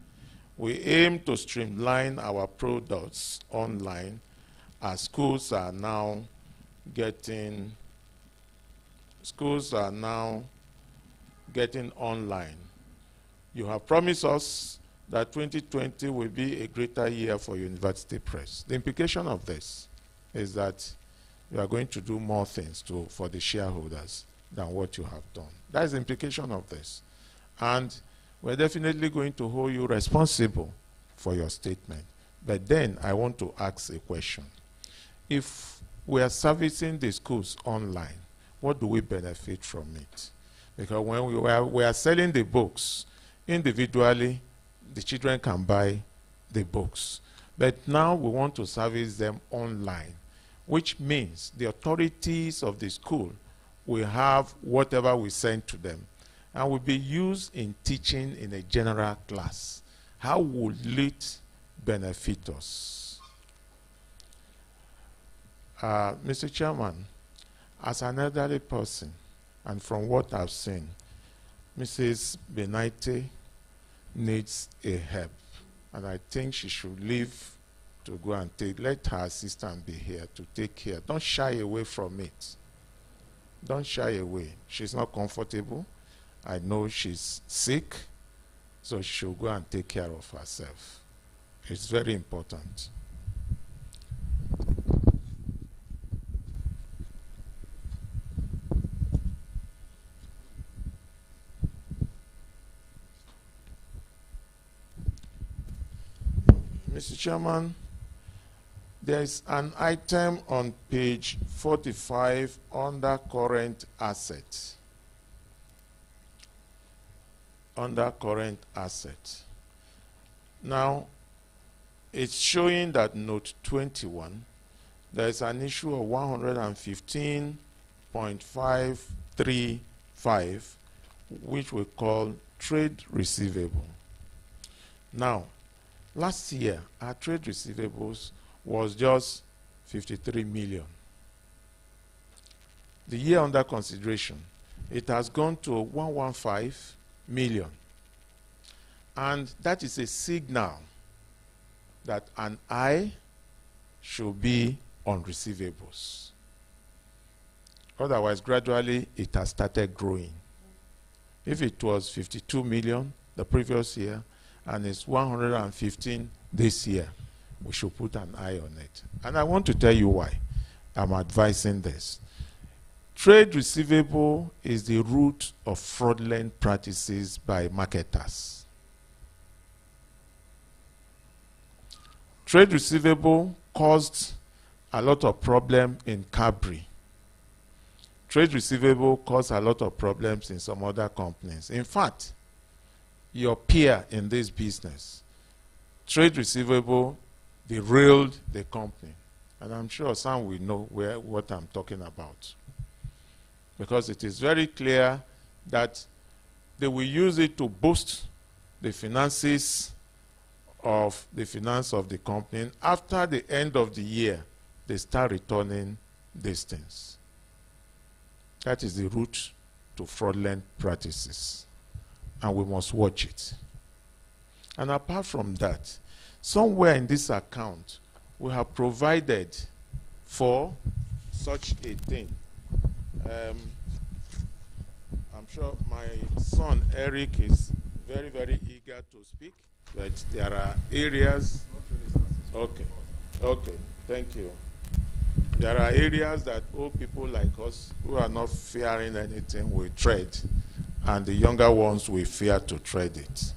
we aim to streamline our products online as schools are now getting online. You have promised us that 2020 will be a greater year for University Press. The implication of this is that you are going to do more things for the shareholders than what you have done. That is the implication of this. And we're definitely going to hold you responsible for your statement. But then I want to ask a question. If we are servicing the schools online, what do we benefit from it? Because when we are selling the books individually, the children can buy the books. But now we want to service them online, which means the authorities of the school will have whatever we send to them and will be used in teaching in a general class. How will it benefit us? Mr. Chairman, as an elderly person, and from what I've seen, Mrs. Benaite needs a help, and I think she should leave to go and let her assistant be here to take care. Don't shy away from it. Don't shy away. She's not comfortable. I know she's sick, so she should go and take care of herself. It's very important. Mr. Chairman, there is an item on page 45 under current assets. Under current assets. Now, it's showing that note 21, there is an issue of 115.535, which we call trade receivable. Now, last year, our trade receivables was just 53 million. The year under consideration, it has gone to 115 million. And that is a signal that an eye should be on receivables. Otherwise, gradually, it has started growing. If it was 52 million the previous year, and it's 115 this year, we should put an eye on it. And I want to tell you why I'm advising this. Trade receivable is the root of fraudulent practices by marketers. Trade receivable caused a lot of problem in Cabri. trade receivable cause a lot of problems in some other companies. In fact, your peer in this business, trade receivable derailed the company. And I'm sure some will know what I'm talking about. Because it is very clear that they will use it to boost the finances of the finance of the company. And after the end of the year, they start returning these things. That is the route to fraudulent practices. And we must watch it. And apart from that, somewhere in this account, we have provided for such a thing. I'm sure my son Eric is very, very eager to speak, but there are areas. Okay, thank you. There are areas that old people like us who are not fearing anything will tread, and the younger ones will fear to tread it.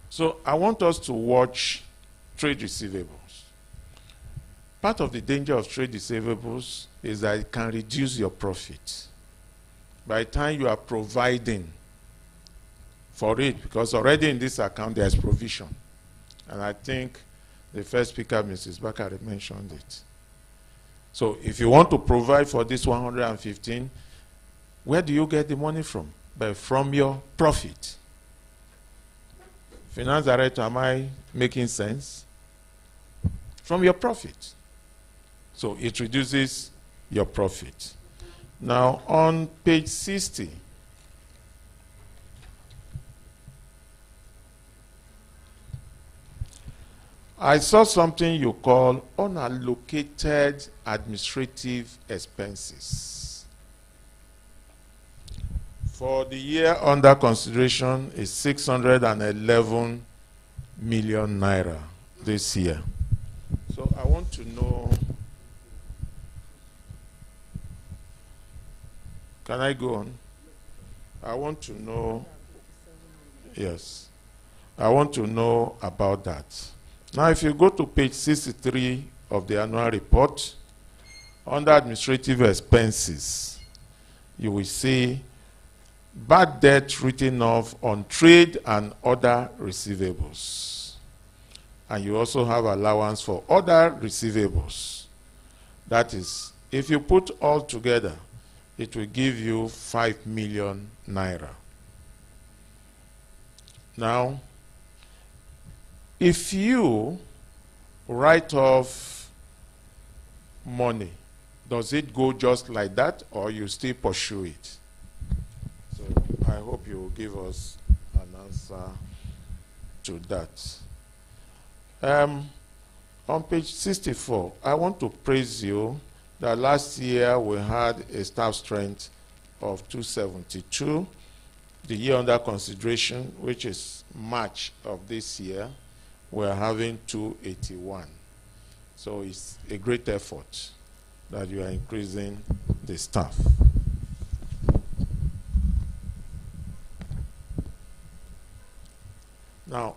So I want us to watch trade receivables. Part of the danger of trade receivables is that it can reduce your profit. By the time you are providing for it, because already in this account there is provision. And I think the first speaker, Mrs. Bakari, mentioned it. So if you want to provide for this 115, where do you get the money from? But from your profit. Finance Director, am I making sense? From your profit. So it reduces your profit. Now on page 60, I saw something you call unallocated administrative expenses. For the year under consideration is 611 million naira this year. So I want to know, can I go on? I want to know, yes, I want to know about that. Now if you go to page 63 of the annual report, under administrative expenses, you will see bad debt written off on trade and other receivables. And you also have allowance for other receivables. That is, if you put all together, it will give you 5 million naira. Now, if you write off money, does it go just like that, or you still pursue it? So I hope you will give us an answer to that. On page 64, I want to praise you that last year we had a staff strength of 272. The year under consideration, which is March of this year, we're having 281. So it's a great effort that you are increasing the staff. Now,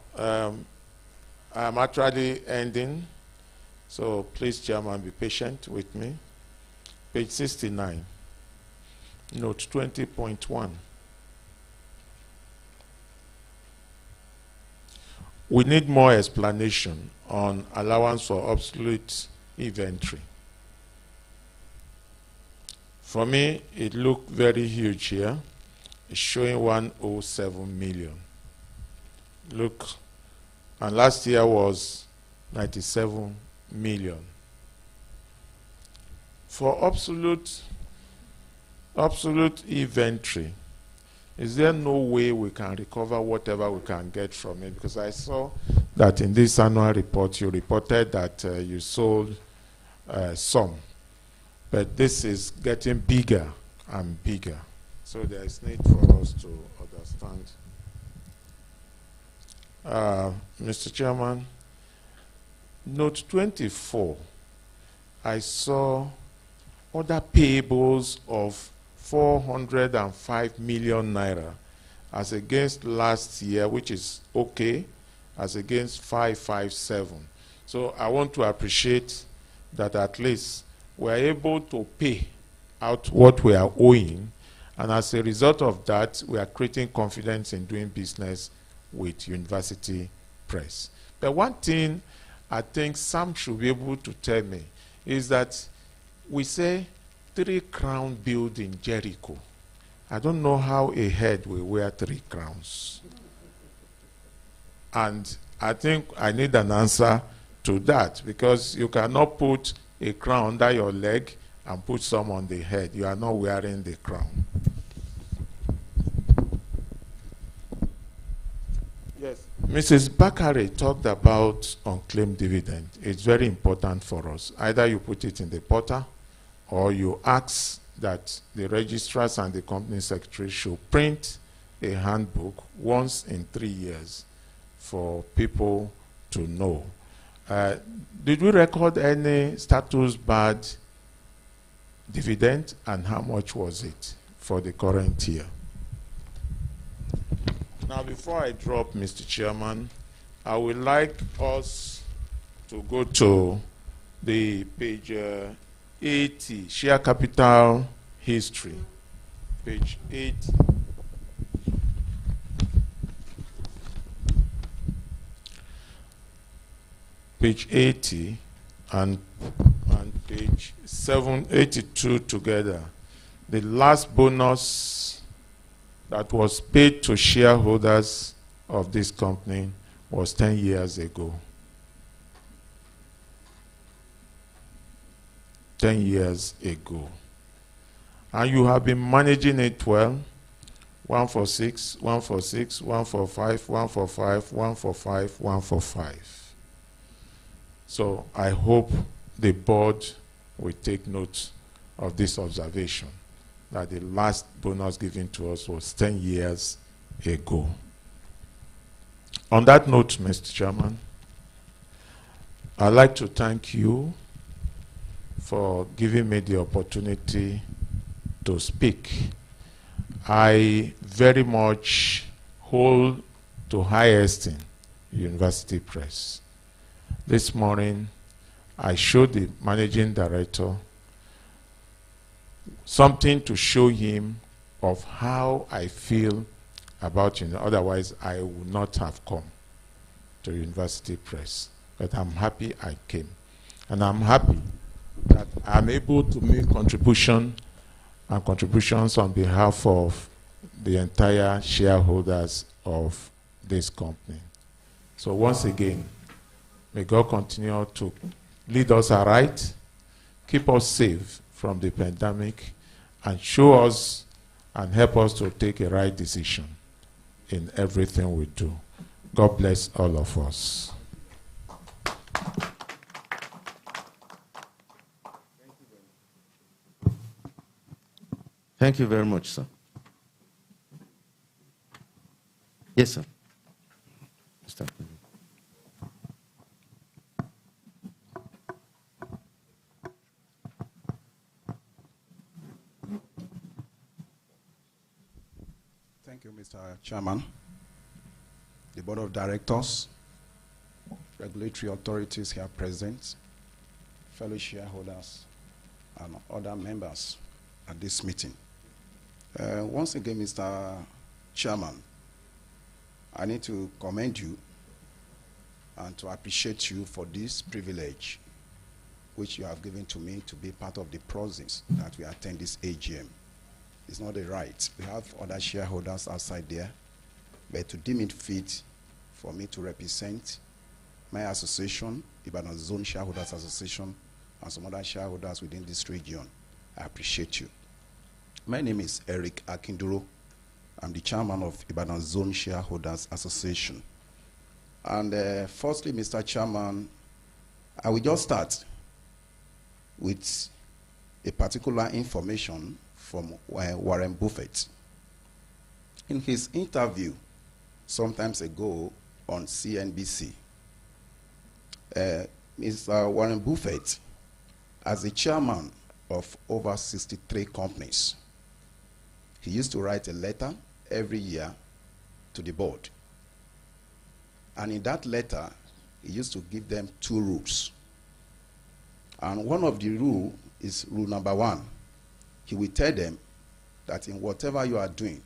I'm actually ending, so please, Chairman, be patient with me. Page 69, note 20.1. We need more explanation on allowance for obsolete inventory. For me, it looked very huge here. It's showing 107 million. Look, and last year was 97 million. For obsolete inventory, is there no way we can recover whatever we can get from it? Because I saw that in this annual report, you reported that you sold some. But this is getting bigger and bigger. So there is need for us to understand. Mr. Chairman, note 24, I saw other payables of 405 million naira as against last year, which is okay, as against 557. So I want to appreciate that at least we're able to pay out what we are owing, and as a result of that, we are creating confidence in doing business with University Press. But one thing I think Sam should be able to tell me is that we say 3 crown build in Jericho. I don't know how a head will wear 3 crowns. And I think I need an answer to that, because you cannot put a crown under your leg and put some on the head. You are not wearing the crown. Yes. Mrs. Bakare talked about unclaimed dividend. It's very important for us. Either you put it in the portal, or you ask that the registrars and the company secretary should print a handbook once in 3 years for people to know. Did we record any status bad dividend, and how much was it for the current year? Now, before I drop, Mr. Chairman, I would like us to go to the page 80, share capital history, page 80. Page 80 and page 782 together. The last bonus that was paid to shareholders of this company was 10 years ago. 10 years ago. And you have been managing it well. 146, 146, 145, 145, 145, 145. So I hope the board will take note of this observation, that the last bonus given to us was 10 years ago. On that note, Mr. Chairman, I'd like to thank you for giving me the opportunity to speak. I very much hold to high esteem University Press. This morning, I showed the managing director something to show him of how I feel about you. Otherwise, I would not have come to University Press. But I'm happy I came. And I'm happy that I'm able to make contributions on behalf of the entire shareholders of this company. So once again, may God continue to lead us aright, keep us safe from the pandemic, and show us and help us to take a right decision in everything we do. God bless all of us. Thank you very much, sir. Yes, sir. Mr. Thank you, Mr. Chairman. The Board of Directors, regulatory authorities here present, fellow shareholders, and other members at this meeting. Once again, Mr. Chairman, I need to commend you and to appreciate you for this privilege which you have given to me to be part of the process that we attend this AGM. It's not a right. We have other shareholders outside there, but to deem it fit for me to represent my association, Ibadan Zone Shareholders Association, and some other shareholders within this region, I appreciate you. My name is Eric Akinduro. I'm the chairman of Ibadan Zone Shareholders Association. And firstly, Mr. Chairman, I will just start with a particular information from Warren Buffett. In his interview some times ago on CNBC, Mr. Warren Buffett, as the chairman of over 63 companies, he used to write a letter every year to the board. And in that letter, he used to give them 2 rules. And one of the rules is rule number 1. He will tell them that in whatever you are doing,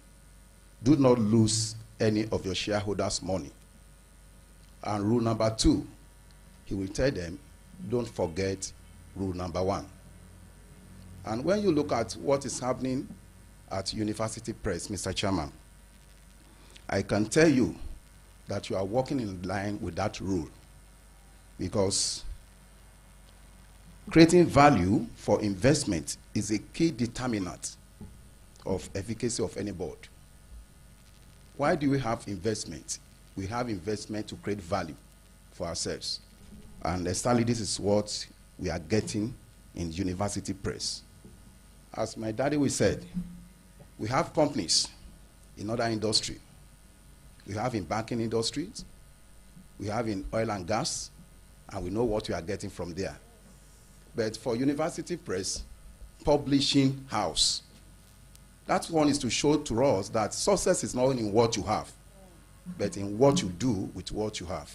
do not lose any of your shareholders' money. And rule number 2, he will tell them, don't forget rule number 1. And when you look at what is happening at University Press, Mr. Chairman, I can tell you that you are walking in line with that rule, because creating value for investment is a key determinant of efficacy of any board. Why do we have investment? We have investment to create value for ourselves. And exactly this is what we are getting in University Press. As my daddy will said, we have companies in other industry. We have in banking industries, we have in oil and gas, and we know what we are getting from there. But for University Press, publishing house, that one is to show to us that success is not in what you have, but in what you do with what you have.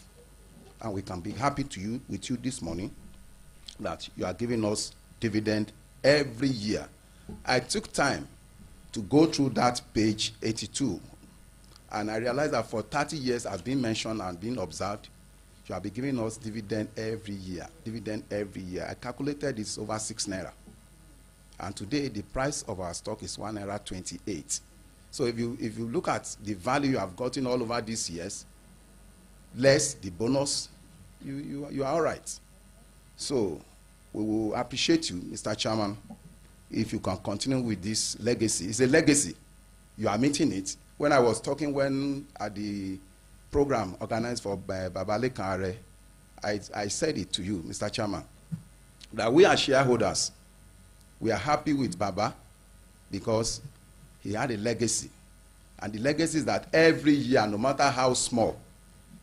And we can be happy with you this morning that you are giving us dividend every year. I took time to go through that page 82, and I realized that for 30 years as been mentioned and been observed, you have been giving us dividend every year. Dividend every year. I calculated it's over 6 naira. And today the price of our stock is 1 naira 28. So if you look at the value you have gotten all over these years, less the bonus, you are all right. So we will appreciate you, Mr. Chairman, if you can continue with this legacy. It's a legacy. You are meeting it. When I was talking at the program organized for Babale Kare, I said it to you, Mr. Chairman, that we are shareholders. We are happy with Baba because he had a legacy. And the legacy is that every year, no matter how small,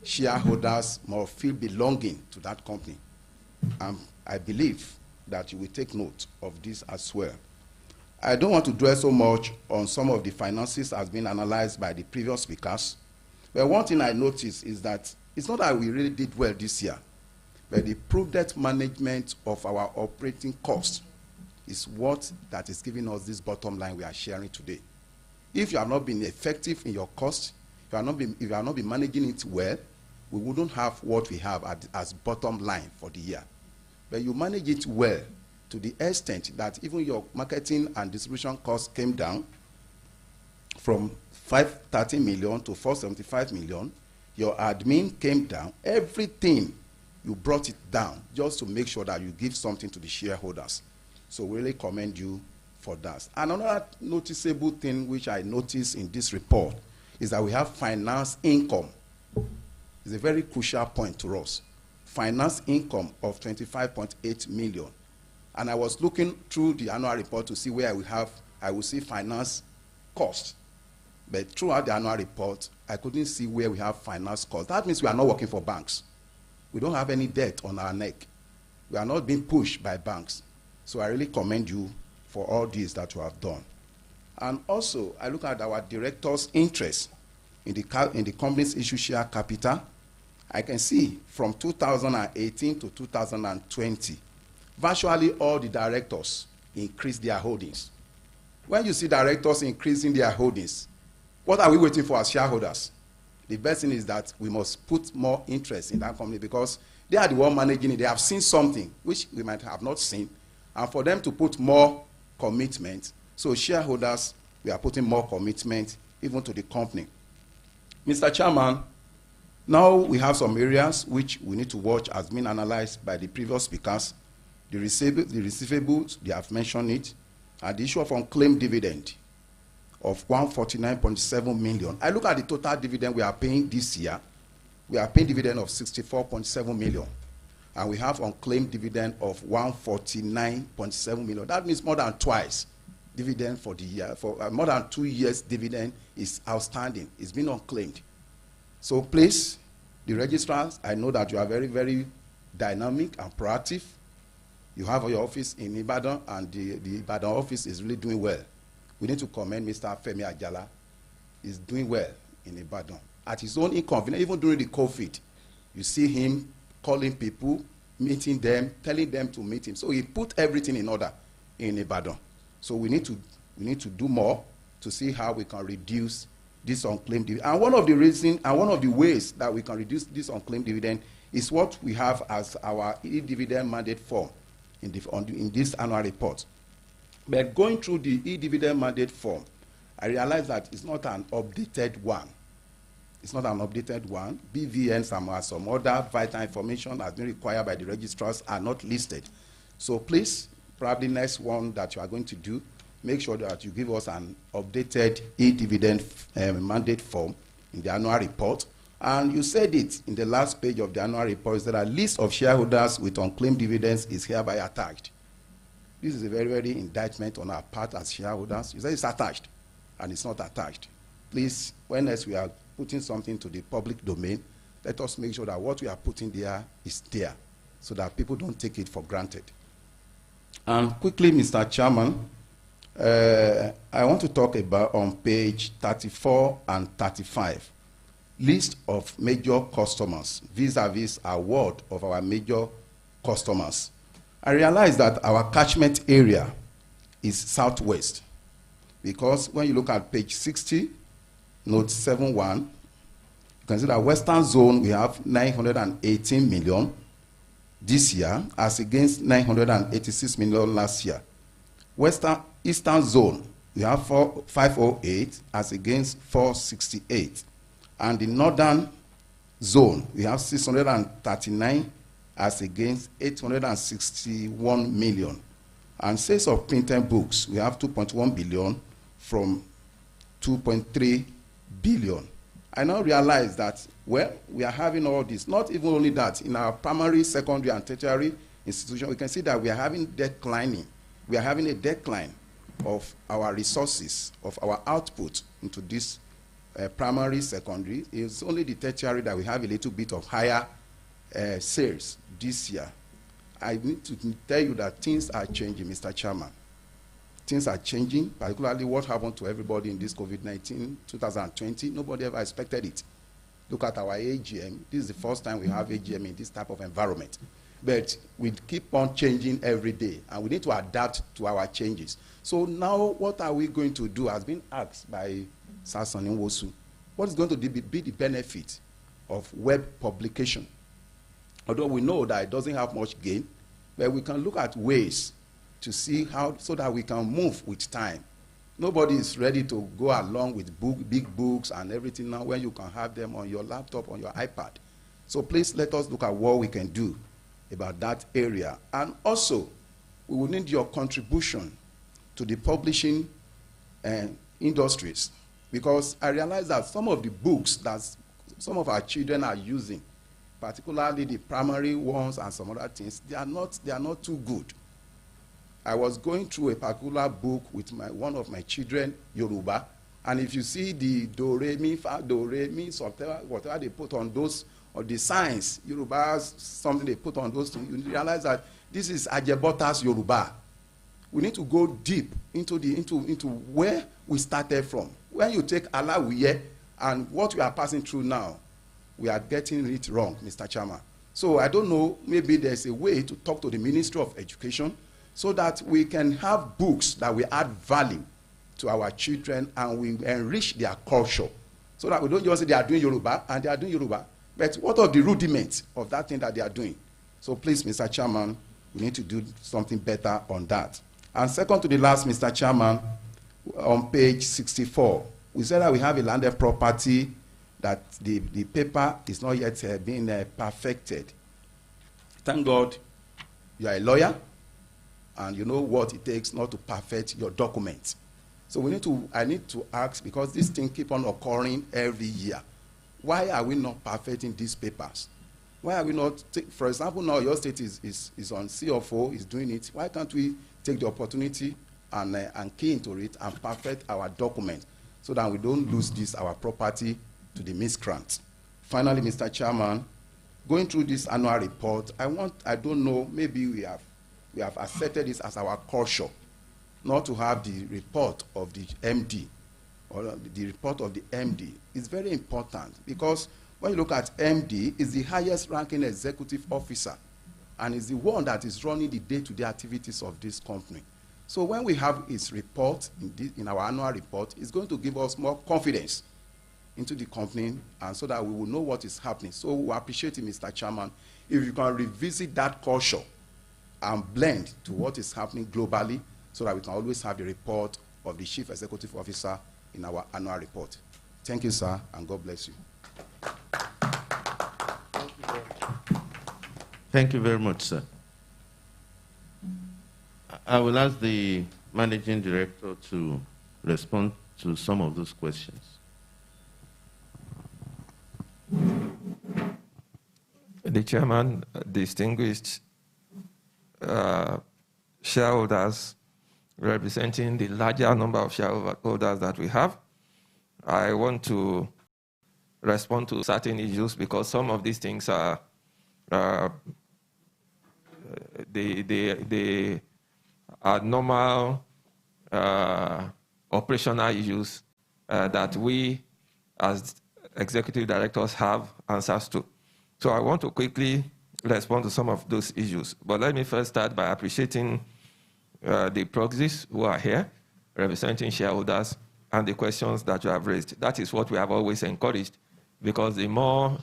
shareholders must feel belonging to that company. And I believe that you will take note of this as well. I don't want to dwell so much on some of the finances as been analyzed by the previous speakers. But one thing I noticed is that it's not that we really did well this year, but the prudent management of our operating costs is what that is giving us this bottom line we are sharing today. If you have not been effective in your cost, if you have not been managing it well, we wouldn't have what we have as bottom line for the year. But you manage it well to the extent that even your marketing and distribution costs came down from 530 million to 475 million. Your admin came down. Everything, you brought it down just to make sure that you give something to the shareholders. So we really commend you for that. And another noticeable thing which I noticed in this report is that we have finance income. It's a very crucial point to us. Finance income of 25.8 million. And I was looking through the annual report to see where I will see finance cost. But throughout the annual report, I couldn't see where we have finance cost. That means we are not working for banks. We don't have any debt on our neck. We are not being pushed by banks. So I really commend you for all this that you have done. And also, I look at our directors' interest in the company's issue share capital. I can see from 2018 to 2020, virtually all the directors increased their holdings. When you see directors increasing their holdings, what are we waiting for as shareholders? The best thing is that we must put more interest in that company because they are the one managing it. They have seen something which we might have not seen, and for them to put more commitment. So shareholders, we are putting more commitment even to the company. Mr. Chairman, now we have some areas which we need to watch as being analyzed by the previous speakers. The receivables, they have mentioned it, and the issue of unclaimed dividend of 149.7 million. I look at the total dividend we are paying this year. We are paying dividend of 64.7 million. And we have unclaimed dividend of 149.7 million. That means more than twice dividend for the year. For more than 2 years dividend is outstanding. It's been unclaimed. So please, the registrars, I know that you are very, very dynamic and proactive. You have your office in Ibadan, and the Ibadan office is really doing well. We need to commend Mr. Femi Ajala. He's doing well in Ibadan. at his own inconvenience, even during the COVID. You see him calling people, meeting them, telling them to meet him. So he put everything in order in Ibadan. So we need to do more to see how we can reduce this unclaimed dividend. And one of the reasons and one of the ways that we can reduce this unclaimed dividend is what we have as our e-dividend mandate form in this annual report. But going through the e-dividend mandate form, I realized that it's not an updated one. It's not an updated one. BVNs and some other vital information has been required by the registrars are not listed. So please, probably next one that you are going to do, make sure that you give us an updated e-dividend mandate form in the annual report. And you said it in the last page of the annual report, that a list of shareholders with unclaimed dividends is hereby attached. This is a very, very indictment on our part as shareholders. You say it's attached, and it's not attached. Please, when else we are putting something to the public domain, let us make sure that what we are putting there is there, so that people don't take it for granted. And quickly, Mr. Chairman, I want to talk about on page 34 and 35, list of major customers, vis-a-vis award of our major customers. I realize that our catchment area is southwest, because when you look at page 60, note 7.1, you can see that Western Zone, we have 918 million this year, as against 986 million last year. Eastern Zone, we have 508 as against 468. And the Northern Zone, we have 639 as against 861 million. And sales of printed books, we have 2.1 billion from 2.3 billion. I now realize that, well, we are having all this. Not even only that, in our primary, secondary, and tertiary institution, we can see that we are having declining. We are having a decline of our resources, of our output into this primary, secondary. It's only the tertiary that we have a little bit of higher sales this year. I need to tell you that things are changing, Mr. Chairman. Things are changing, particularly what happened to everybody in this COVID-19 2020. Nobody ever expected it. Look at our AGM. This is the first time we have AGM in this type of environment. But we keep on changing every day, and we need to adapt to our changes. So now what are we going to do has been asked by Sason Nwosu. What is going to be the benefit of web publication? Although we know that it doesn't have much gain, but we can look at ways to see how, so that we can move with time. Nobody is ready to go along with big books and everything now when you can have them on your laptop, on your iPad. So please let us look at what we can do about that area. And also, we will need your contribution to the publishing industries, because I realize that some of the books that some of our children are using, particularly the primary ones and some other things, they are not too good. I was going through a particular book with one of my children, Yoruba, and if you see the do, re, mi, fa, do, re, mi, whatever they put on those, or the signs, Yoruba, something they put on those, you realize that this is Ajebota's Yoruba. We need to go deep into where we started from. When you take Alawiye and what we are passing through now, we are getting it wrong, Mr. Chairman. So I don't know, maybe there's a way to talk to the Ministry of Education so that we can have books that will add value to our children and we enrich their culture. So that we don't just say they are doing Yoruba, and they are doing Yoruba, but what are the rudiments of that thing that they are doing? So please, Mr. Chairman, we need to do something better on that. And second to the last, Mr. Chairman, on page 64, we said that we have a landed property that the paper is not yet being perfected. Thank God you are a lawyer and you know what it takes not to perfect your documents. So I need to ask, because this thing keep on occurring every year, why are we not perfecting these papers? Why are we not, for example, now your state is on CFO, is doing it. Why can't we take the opportunity and key into it and perfect our document so that we don't lose this, our property, to the miscreants? Finally, Mr. Chairman, going through this annual report, I don't know, maybe we have accepted this as our culture, not to have the report of the MD or the report of the MD is very important, because when you look at MD, is the highest ranking executive officer and is the one that is running the day-to-day activities of this company. So when we have his report in our annual report, it's going to give us more confidence into the company, and so that we will know what is happening. So we appreciate it, Mr. Chairman, if you can revisit that culture and blend to what is happening globally, so that we can always have the report of the Chief Executive Officer in our annual report. Thank you, sir, and God bless you. Thank you very much, sir. I will ask the Managing Director to respond to some of those questions. The Chairman, distinguished shareholders representing the larger number of shareholders that we have, I want to respond to certain issues, because some of these things are they are normal operational issues that we as executive directors have answers to. So I want to quickly respond to some of those issues. But let me first start by appreciating the proxies who are here, representing shareholders, and the questions that you have raised. That is what we have always encouraged, because the more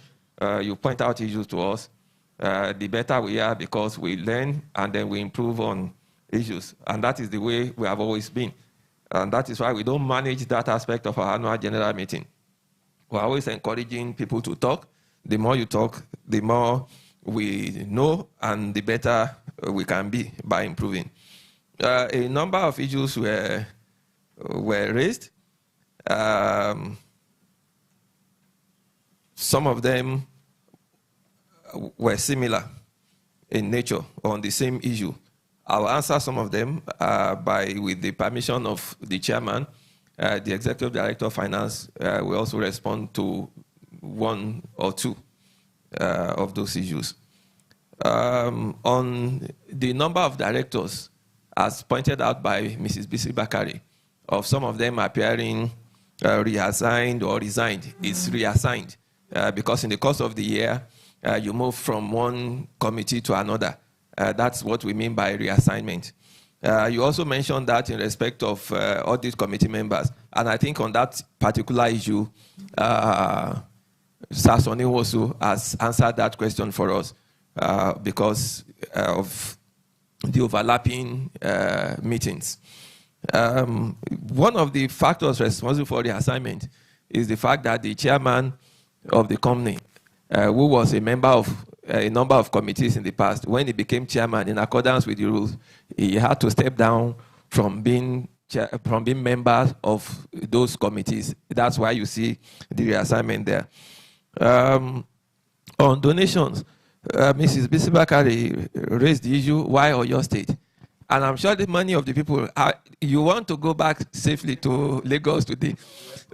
you point out issues to us, the better we are, because we learn and then we improve on issues. And that is the way we have always been. And that is why we don't manage that aspect of our annual general meeting. We're always encouraging people to talk. The more you talk, the more we know, and the better we can be by improving. A number of issues were raised. Some of them were similar in nature, on the same issue. I'll answer some of them with the permission of the chairman. The executive director of finance will also respond to one or two of those issues. On the number of directors, as pointed out by Mrs. Bisi Bakari, of some of them appearing reassigned or resigned, it's reassigned because in the course of the year, you move from one committee to another. That's what we mean by reassignment. You also mentioned that in respect of audit committee members, and I think on that particular issue, Sasoni Wosu has answered that question for us because of the overlapping meetings. One of the factors responsible for the assignment is the fact that the chairman of the company, who was a member of a number of committees in the past, when he became chairman, in accordance with the rules, he had to step down from being members of those committees. That's why you see the reassignment there. On donations, Mrs. Bisibakari raised the issue, why Oyo State? And I'm sure that many of the people, you want to go back safely to Lagos today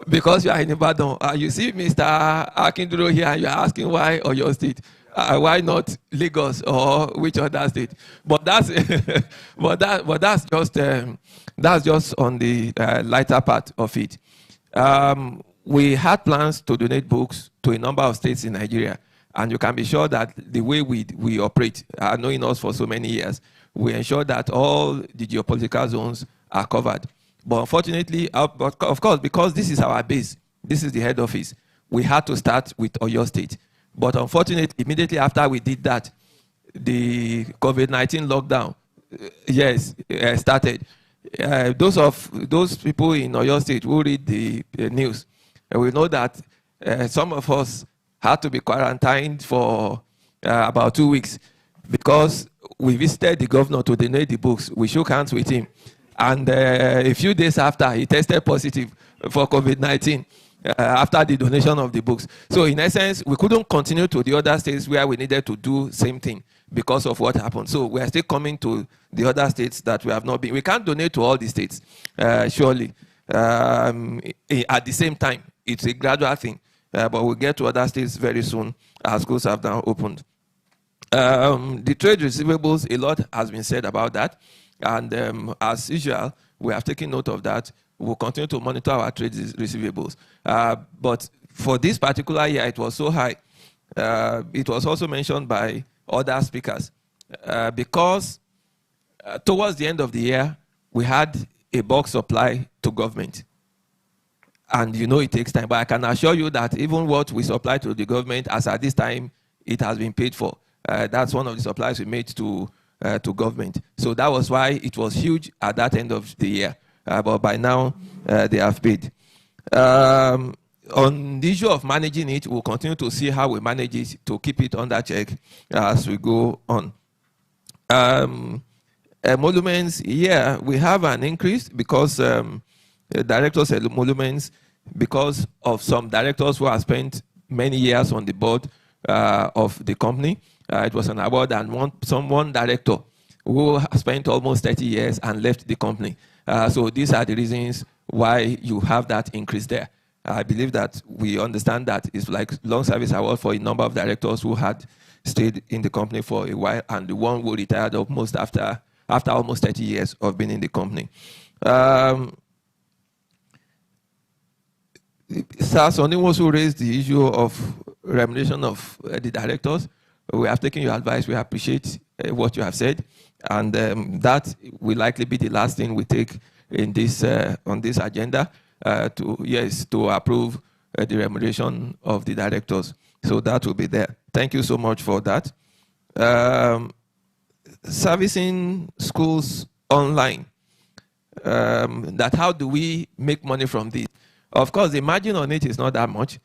because you are in Ibadan. You see Mr. Akinduro here, and you're asking why Oyo State? Why not Lagos or which other state? But that's that's just on the lighter part of it. We had plans to donate books to a number of states in Nigeria, and you can be sure that the way we operate, knowing us for so many years, we ensure that all the geopolitical zones are covered. But unfortunately, of course, because this is our base, this is the head office, we had to start with Oyo State. But unfortunately, immediately after we did that, the COVID-19 lockdown, started. Those people in Oyo State who read the news, we know that some of us had to be quarantined for about 2 weeks because we visited the governor to donate the books. We shook hands with him. And a few days after, he tested positive for COVID-19 after the donation of the books. So in essence, we couldn't continue to the other states where we needed to do same thing because of what happened. So we are still coming to the other states that we have not been. We can't donate to all the states, surely. At the same time, it's a gradual thing. But we'll get to other states very soon as schools have now opened. The trade receivables, a lot has been said about that. And as usual, we have taken note of that. we'll continue to monitor our trade receivables. But for this particular year, it was so high. It was also mentioned by other speakers because towards the end of the year, we had a bulk supply to government. And you know it takes time, but I can assure you that even what we supply to the government, as at this time, it has been paid for. That's one of the supplies we made to government. So that was why it was huge at that end of the year. But by now, they have paid. On the issue of managing it, we'll continue to see how we manage it to keep it under check as we go on. Emoluments, yeah, we have an increase because directors' emoluments, because of some directors who have spent many years on the board of the company. It was an award, and one director who spent almost 30 years and left the company. So these are the reasons why you have that increase there. I believe that we understand that it's like long service award for a number of directors who had stayed in the company for a while, and the one who retired almost after almost 30 years of being in the company. SARS also raised the issue of remuneration of the directors. We have taken your advice. We appreciate what you have said, and that will likely be the last thing we take in this on this agenda to approve the remuneration of the directors. So that will be there. Thank you so much for that. Servicing schools online. That how do we make money from this? Of course, the margin on it is not that much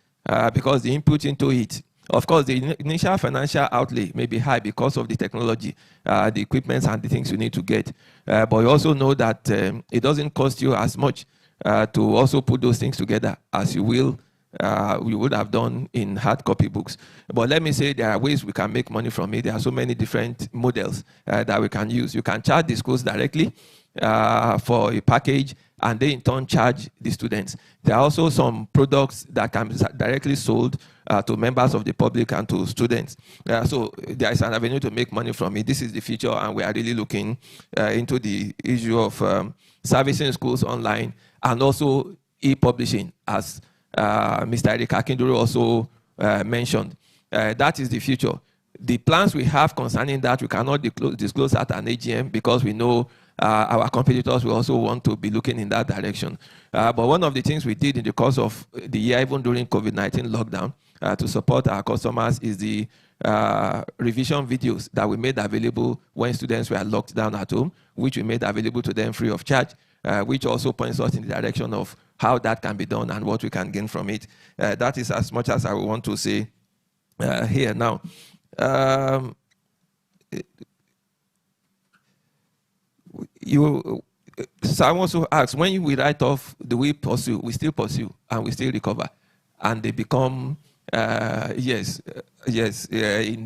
because the input into it. Of course, the initial financial outlay may be high because of the technology, the equipment and the things you need to get. But you also know that it doesn't cost you as much to also put those things together as you would have done in hard copy books. But let me say there are ways we can make money from it. There are so many different models that we can use. You can charge the schools directly for a package, and they in turn charge the students. There are also some products that can be directly sold to members of the public and to students. So there is an avenue to make money from it. This is the future, and we are really looking into the issue of servicing schools online and also e-publishing, as Mr. Eric Akinduro also mentioned. That is the future. The plans we have concerning that, we cannot disclose at an AGM because we know our competitors will also want to be looking in that direction. But one of the things we did in the course of the year, even during COVID-19 lockdown, to support our customers is the revision videos that we made available when students were locked down at home, which we made available to them free of charge, which also points us in the direction of how that can be done and what we can gain from it. That is as much as I want to say here now. Someone also asks, when we write off, do we pursue? We still pursue and we still recover, and they become in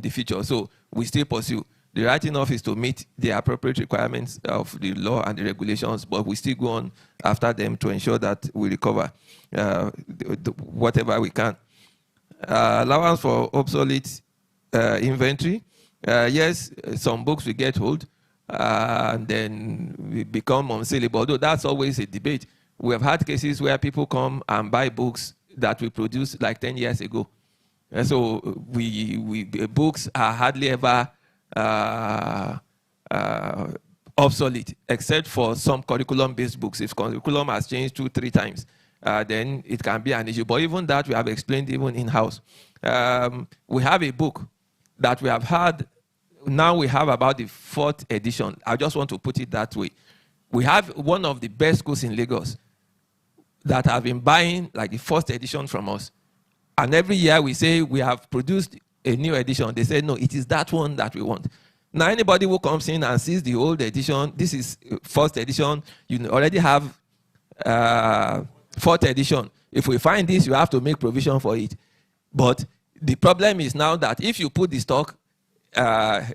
the future. So we still pursue. The writing off is to meet the appropriate requirements of the law and the regulations, but we still go on after them to ensure that we recover whatever we can. Allowance for obsolete inventory. Yes, some books we get hold and then we become unsaleable, although that's always a debate. We have had cases where people come and buy books that we produced like 10 years ago. And so books are hardly ever obsolete, except for some curriculum-based books. If curriculum has changed 2-3 times, then it can be an issue. But even that we have explained even in-house. We have a book that we have had. Now we have about the 4th edition. I just want to put it that way. We have one of the best schools in Lagos that have been buying like the 1st edition from us. And every year we say we have produced a new edition. They say, no, it is that one that we want. Now anybody who comes in and sees the old edition, this is 1st edition, you already have 4th edition. If we find this, you have to make provision for it. But the problem is now that if you put the stock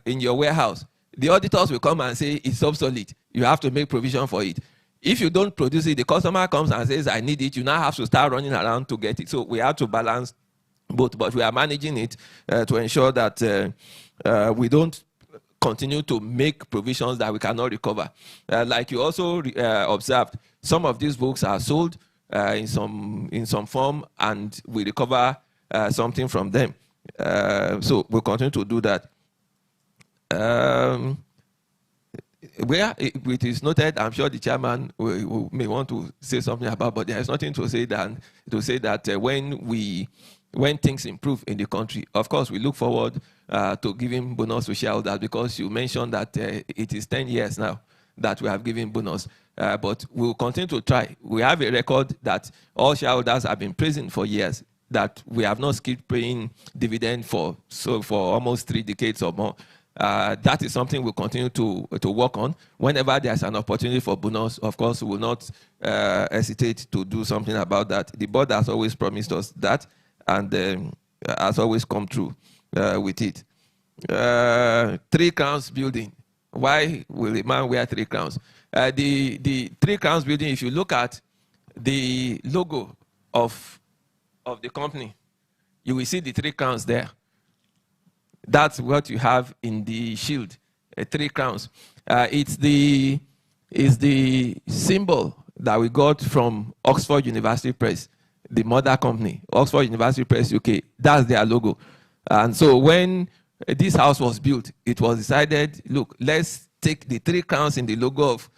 in your warehouse, the auditors will come and say it's obsolete. You have to make provision for it. If you don't produce it, the customer comes and says, I need it. You now have to start running around to get it. So we have to balance both, but we are managing it to ensure that we don't continue to make provisions that we cannot recover. Like you also observed, some of these books are sold in some form, and we recover something from them. So we'll continue to do that. Where it is noted, I'm sure the chairman may want to say something about, but there is nothing to say that when things improve in the country, of course, we look forward to giving bonus to shareholders, because you mentioned that it is 10 years now that we have given bonus. But we'll continue to try. We have a record that all shareholders have been praising for years, that we have not skipped paying dividend for almost 3 decades or more. That is something we'll continue to work on. Whenever there's an opportunity for bonus, of course, we will not hesitate to do something about that. The board has always promised us that, and has always come through with it. 3 Crowns building. Why will a man wear 3 crowns? The 3 Crowns building, if you look at the logo of the company, you will see the 3 crowns there. That's what you have in the shield, 3 crowns. It's the symbol that we got from Oxford University Press, the mother company, Oxford University Press UK. That's their logo. And so when this house was built, it was decided, look, let's take the 3 crowns in the logo of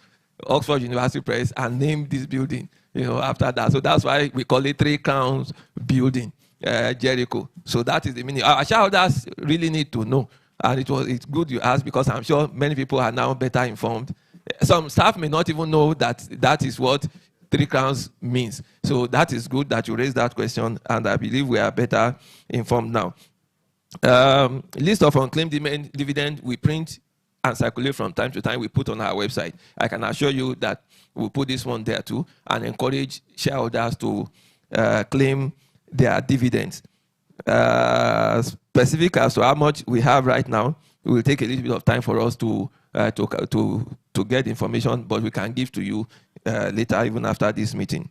Oxford University Press and name this building, after that. So that's why we call it 3 Crowns Building, Jericho. So that is the meaning. Our shareholders really need to know. And it's good you asked, because I'm sure many people are now better informed. Some staff may not even know that is what 3 crowns means. So that is good that you raised that question, and I believe we are better informed now. List of unclaimed dividend we print and circulate from time to time. We put on our website. I can assure you that we'll put this one there too, and encourage shareholders to claim their dividends. Specific as to how much we have right now, it will take a little bit of time for us to get information, but we can give to you later, even after this meeting.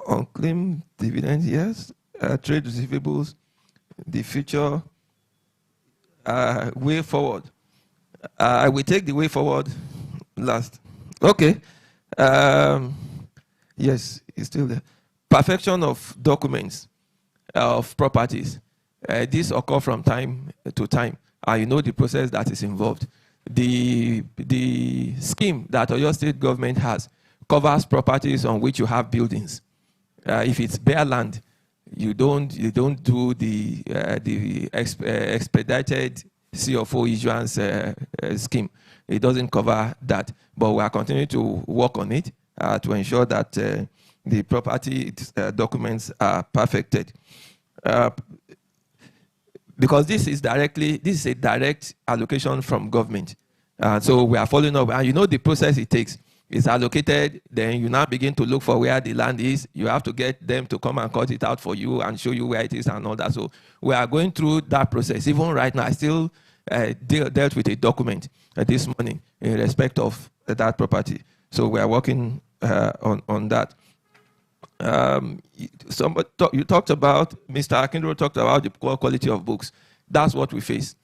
Unclaimed dividends, yes. Trade receivables, the future way forward. I will take the way forward last. Okay. Yes, it's still there. Perfection of documents of properties. This occur from time to time, and you know the process that is involved. The scheme that Oyo State government has covers properties on which you have buildings. If it's bare land, you don't do the expedited CFO issuance scheme. It doesn't cover that, but we are continuing to work on it to ensure that the property documents are perfected. Because this is a direct allocation from government. So we are following up, and you know the process it takes. It's allocated, then you now begin to look for where the land is. You have to get them to come and cut it out for you and show you where it is and all that. So we are going through that process. Even right now, I still dealt with a document this morning in respect of that property. So we are working on that. You talked about, Mr. Akindro talked about the poor quality of books. That's what we face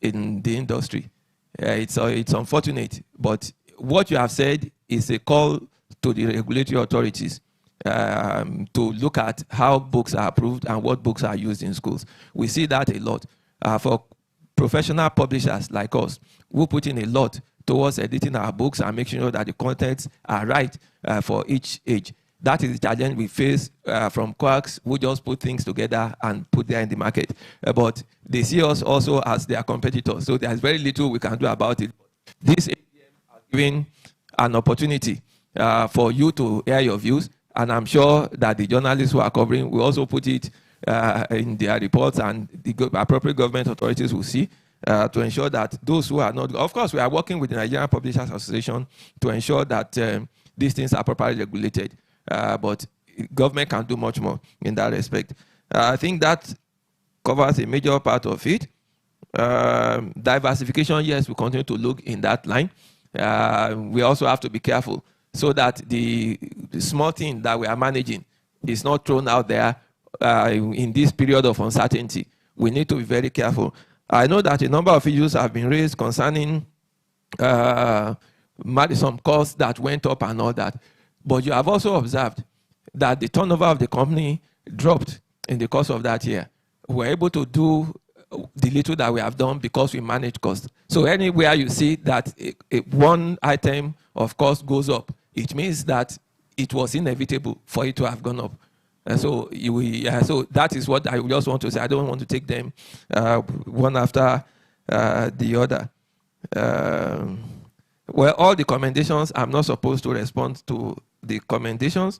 in the industry. It's unfortunate, but what you have said is a call to the regulatory authorities to look at how books are approved and what books are used in schools. We see that a lot. For professional publishers like us, we put in a lot towards editing our books and making sure that the contents are right for each age. That is the challenge we face from quacks who just put things together and put them in the market. But they see us also as their competitors, so there's very little we can do about it. This APM has given an opportunity for you to air your views, and I'm sure that the journalists who are covering will also put it in their reports, and the appropriate government authorities will see to ensure that those who are not... Of course, we are working with the Nigerian Publishers Association to ensure that these things are properly regulated. But government can do much more in that respect. I think that covers a major part of it. Diversification, yes, we continue to look in that line. We also have to be careful so that the small thing that we are managing is not thrown out there in this period of uncertainty. we need to be very careful. I know that a number of issues have been raised concerning some costs that went up and all that. But you have also observed that the turnover of the company dropped in the course of that year. We're able to do the little that we have done because we manage costs. So anywhere you see that one item of cost goes up, it means that it was inevitable for it to have gone up. So that is what I just want to say. I don't want to take them one after the other. Well, all the commendations, I'm not supposed to respond to the commendations.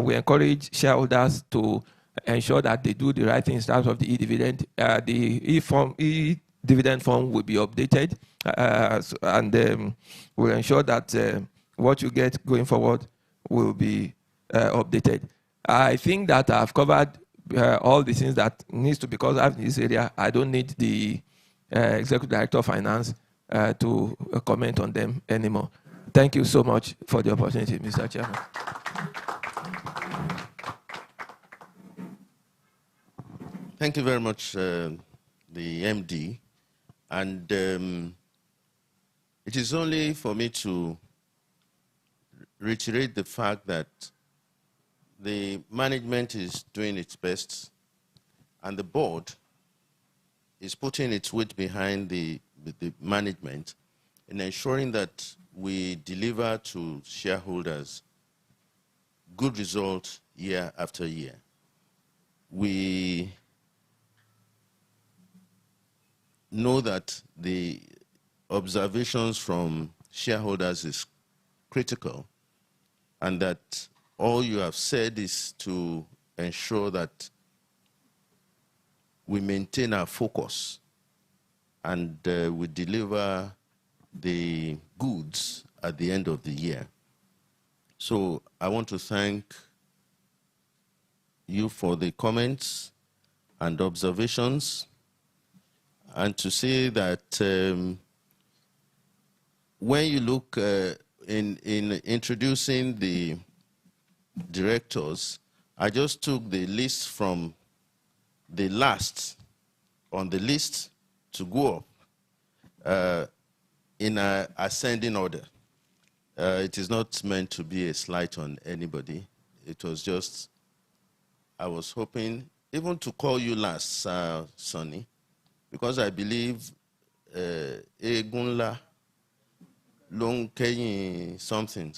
We encourage shareholders to ensure that they do the right thing in terms of the e-dividend. The e-dividend form will be updated, and we'll ensure that what you get going forward will be updated. I think that I've covered all the things that needs to be covered in this area. I don't need the Executive Director of Finance to comment on them anymore. Thank you so much for the opportunity, Mr. Chairman. Thank you very much, the MD. And it is only for me to reiterate the fact that the management is doing its best and the board is putting its weight behind the management in ensuring that we deliver to shareholders good results year after year. We know that the observations from shareholders is critical, and that all you have said is to ensure that we maintain our focus and we deliver the goods at the end of the year. So I want to thank you for the comments and observations, and to say that when you look in introducing the directors, I just took the list from the last on the list to go up in an ascending order. It is not meant to be a slight on anybody. It was just, I was hoping even to call you last, Sonny, because I believe Egunla Long Kenyi something.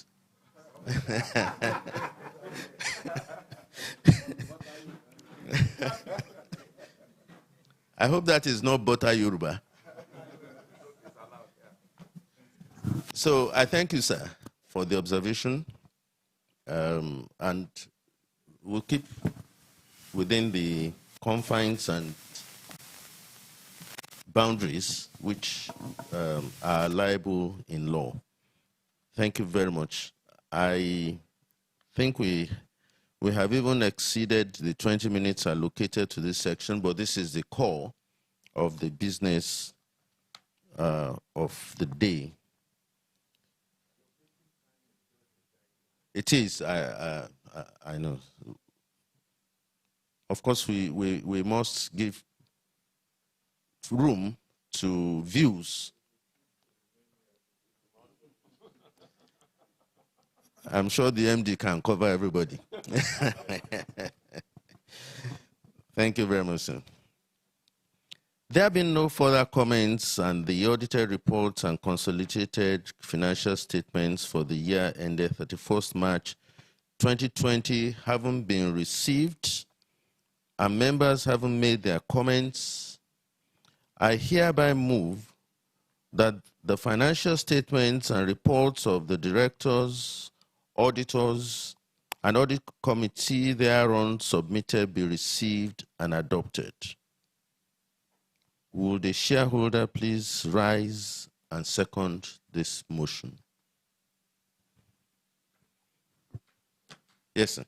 I hope that is not Butter Yoruba. So I thank you, sir, for the observation, and we'll keep within the confines and boundaries which are liable in law. Thank you very much. I think we have even exceeded the 20 minutes allocated to this section, but this is the core of the business of the day. It is, I know. Of course, we must give room to views. I'm sure the MD can cover everybody. Thank you very much, sir. There have been no further comments, and the audited reports and consolidated financial statements for the year ended 31st March 2020 haven't been received, and members haven't made their comments. I hereby move that the financial statements and reports of the directors, auditors, and audit committee thereon submitted be received and adopted. Will the shareholder please rise and second this motion? Yes, sir.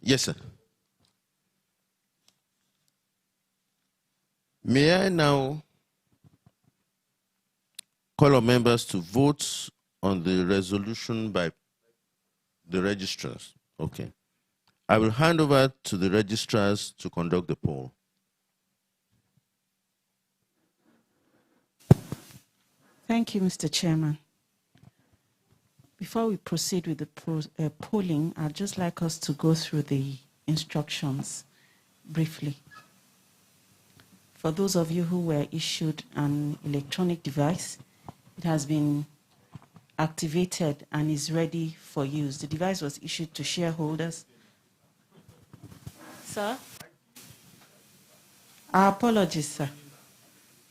Yes, sir. May I now call on members to vote on the resolution by the registrars? Okay. I will hand over to the registrars to conduct the poll. Thank you, Mr. Chairman. Before we proceed with the polling, I'd just like us to go through the instructions briefly. For those of you who were issued an electronic device, it has been activated and is ready for use. The device was issued to shareholders. Sir? Our apologies, sir.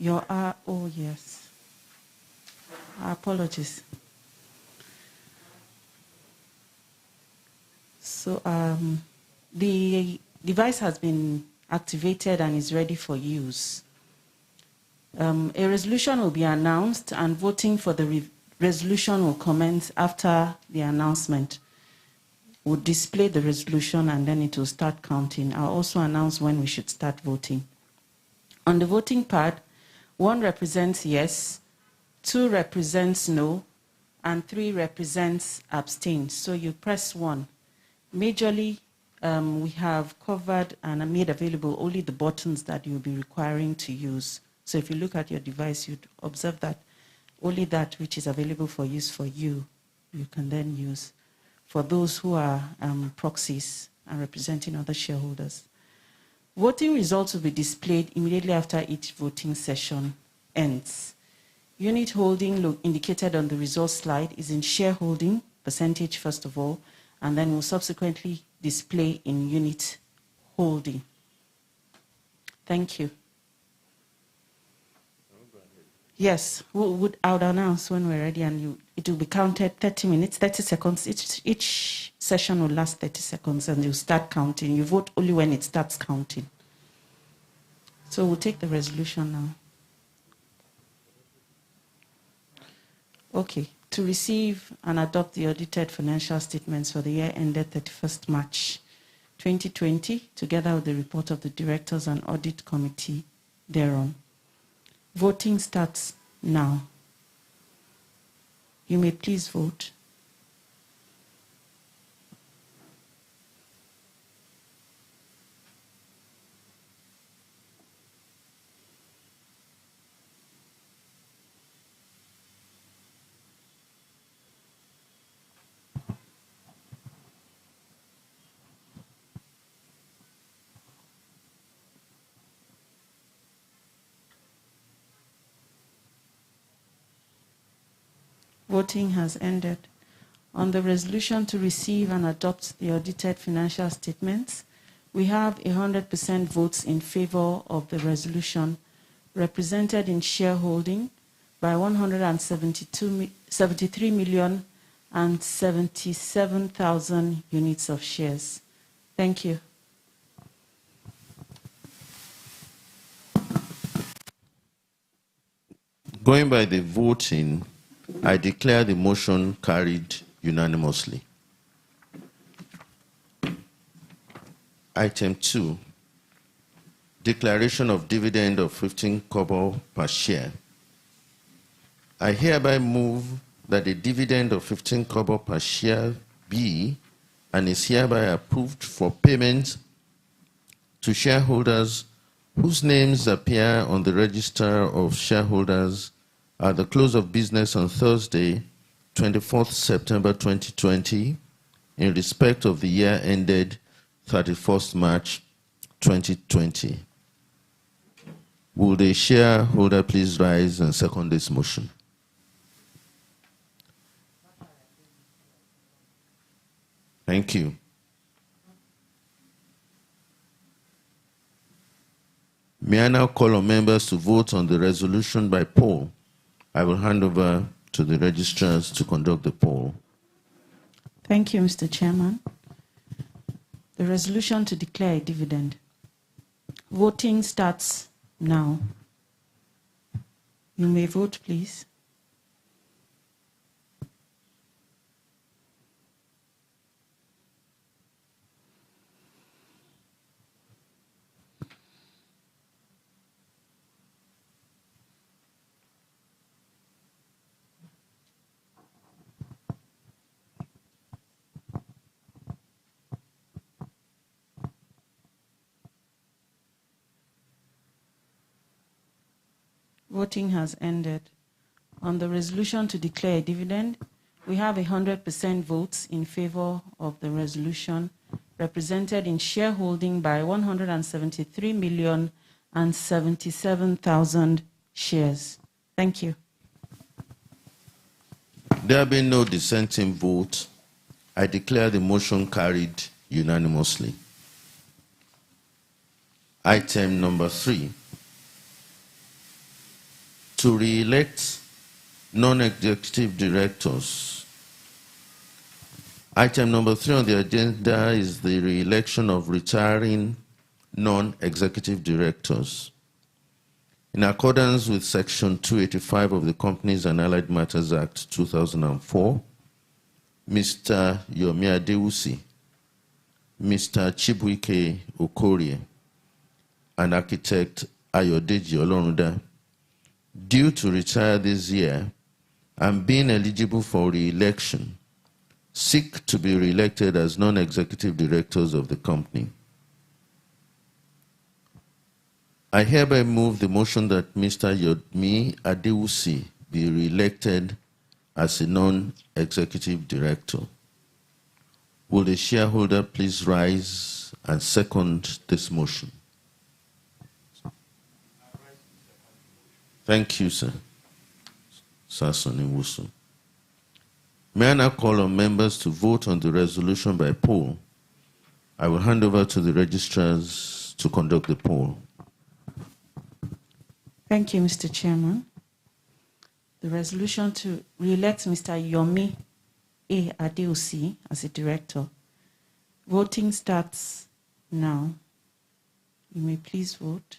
Oh, yes. Our apologies. So the device has been activated and is ready for use. A resolution will be announced and voting for the resolution will commence after the announcement. We'll display the resolution and then it will start counting. I'll also announce when we should start voting. On the voting pad, 1 represents yes, 2 represents no, and 3 represents abstain. So you press 1. Majorly, we have covered and made available only the buttons that you'll be requiring to use. So if you look at your device, you'd observe that only that which is available for use for you, you can then use. For those who are proxies and representing other shareholders. Voting results will be displayed immediately after each voting session ends. Unit holding indicated on the results slide is in shareholding, percentage first of all, and then will subsequently display in unit holding. Thank you. Yes, I would announce when we're ready, and it will be counted 30 minutes, 30 seconds. Each session will last 30 seconds, and you start counting. You vote only when it starts counting. So we'll take the resolution now. Okay, to receive and adopt the audited financial statements for the year ended 31st March 2020, together with the report of the Directors and Audit Committee thereon. Voting starts now. You may please vote. Voting has ended. On the resolution to receive and adopt the audited financial statements, we have 100% votes in favor of the resolution, represented in shareholding by 173,077,000 units of shares. Thank you. Going by the voting, I declare the motion carried unanimously. Item 2, declaration of dividend of 15 kobo per share. I hereby move that a dividend of 15 kobo per share be and is hereby approved for payment to shareholders whose names appear on the register of shareholders at the close of business on Thursday, 24th September 2020, in respect of the year ended 31st March 2020. Will the shareholder please rise and second this motion? Thank you. May I now call on members to vote on the resolution by poll? I will hand over to the registrars to conduct the poll. Thank you, Mr. Chairman. The resolution to declare a dividend. Voting starts now. You may vote, please. Voting has ended. On the resolution to declare a dividend, we have 100% votes in favor of the resolution, represented in shareholding by 173,077,000 shares. Thank you. There being no dissenting vote, I declare the motion carried unanimously. Item number 3. To re-elect non-executive directors. Item number 3 on the agenda is the re-election of retiring non-executive directors. In accordance with Section 285 of the Companies and Allied Matters Act 2004, Mr. Yomi Adewusi, Mr. Chibuike Okorie, and architect Ayodeji Oloruda, due to retire this year and being eligible for re-election, seek to be re-elected as non-executive directors of the company. I hereby move the motion that Mr. Yomi Adewusi be re-elected as a non-executive director. Will the shareholder please rise and second this motion? Thank you, sir. Sasoni Wusu. May I now call on members to vote on the resolution by poll? I will hand over to the registrars to conduct the poll. Thank you, Mr. Chairman. The resolution to re-elect Mr. Yomi A. Adewusi as a director. Voting starts now. You may please vote.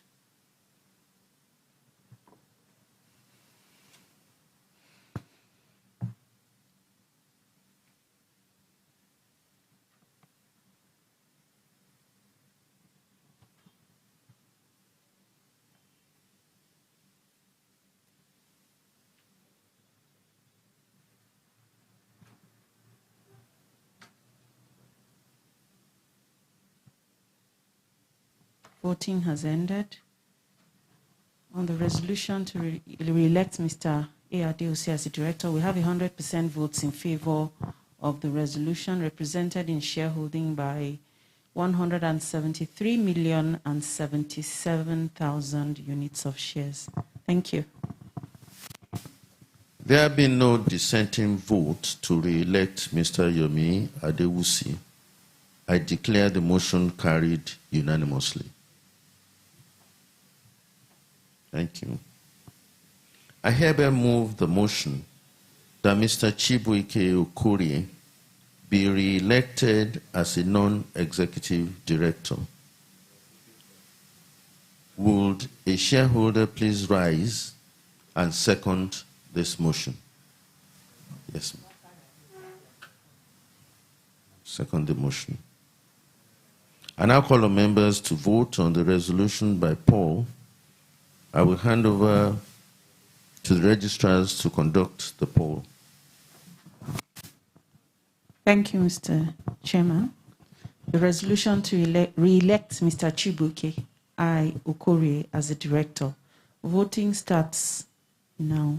Voting has ended. On the resolution to re-elect Mr. A. Adewusi as the director, we have 100% votes in favor of the resolution, represented in shareholding by 173,077,000 units of shares. Thank you. There have been no dissenting vote to re-elect Mr. Yomi Adewusi. I declare the motion carried unanimously. Thank you. I hereby move the motion that Mr. Chibuike Okorie be re-elected as a non-executive director. Would a shareholder please rise and second this motion? Yes, ma'am. Second the motion. I now call on members to vote on the resolution by poll. I will hand over to the registrars to conduct the poll. Thank you, Mr. Chairman. The resolution to re-elect Mr. Chibuike I. Okorie as the director. Voting starts now.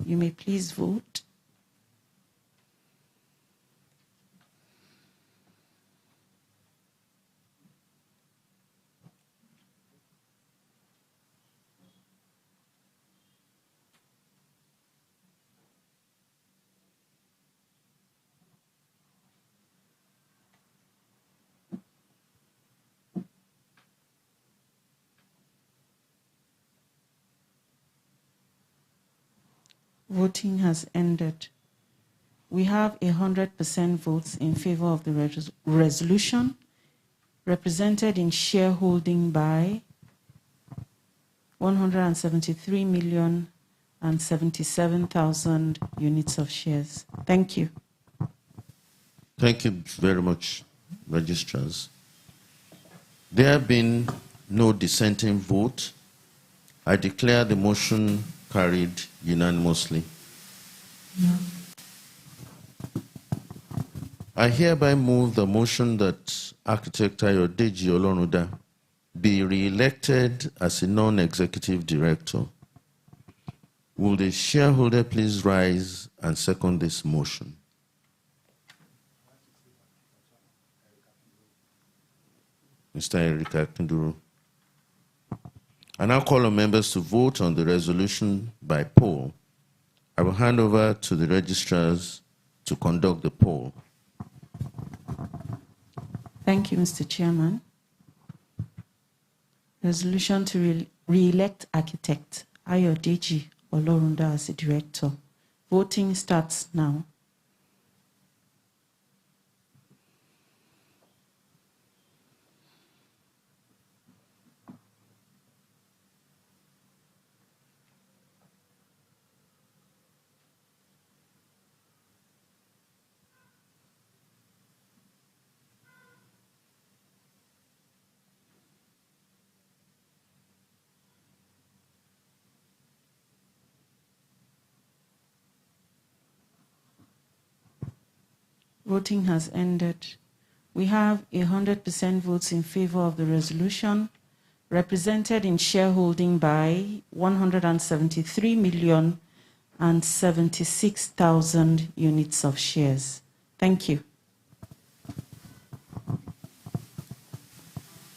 You may please vote. Voting has ended. We have 100% votes in favor of the resolution, represented in shareholding by 173,077,000 units of shares. Thank you. Thank you very much, registrars. There have been no dissenting vote. I declare the motion carried unanimously. No. I hereby move the motion that Architect Ayodeji Oloruda be re-elected as a non-executive director. Will the shareholder please rise and second this motion? Mr. Erika Kinduru. I now call on members to vote on the resolution by poll. I will hand over to the registrars to conduct the poll. Thank you, Mr. Chairman. Resolution to re-elect architect Ayodeji Olorunda as a director. Voting starts now. Voting has ended. We have 100% votes in favor of the resolution, represented in shareholding by 173,076,000 units of shares. Thank you.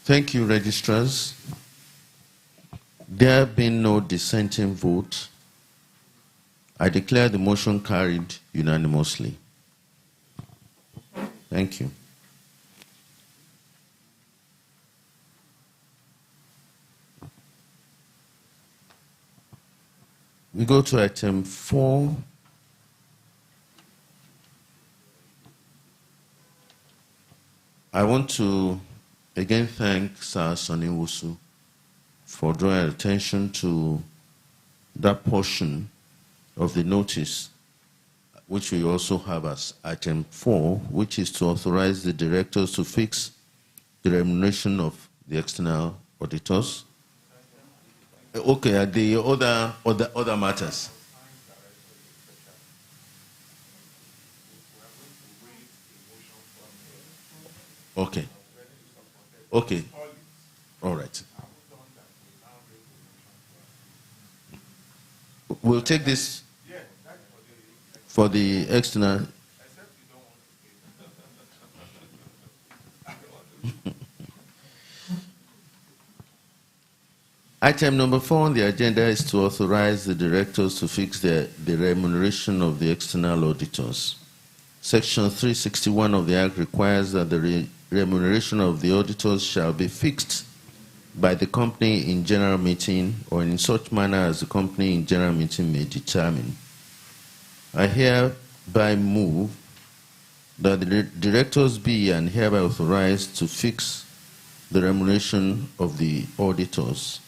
Thank you, registrars. There being no dissenting vote, I declare the motion carried unanimously. Thank you. We go to item 4. I want to again thank Sir Sonny Wusu for drawing attention to that portion of the notice, which we also have as item 4, which is to authorize the directors to fix the remuneration of the external auditors. Okay, the other matters. Okay. Okay. All right. We'll take this for the external. Item number 4 on the agenda is to authorize the directors to fix the remuneration of the external auditors. Section 361 of the Act requires that the remuneration of the auditors shall be fixed by the company in general meeting or in such manner as the company in general meeting may determine. I hereby move that the directors be and hereby authorized to fix the remuneration of the auditors.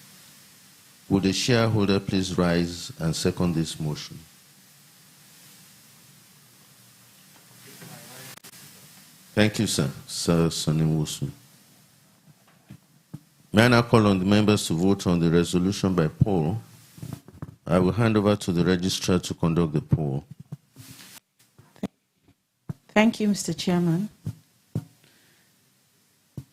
Would the shareholder please rise and second this motion? Thank you, sir. Sir Sonny Wusu. May I now call on the members to vote on the resolution by poll? I will hand over to the registrar to conduct the poll. Thank you, Mr. Chairman.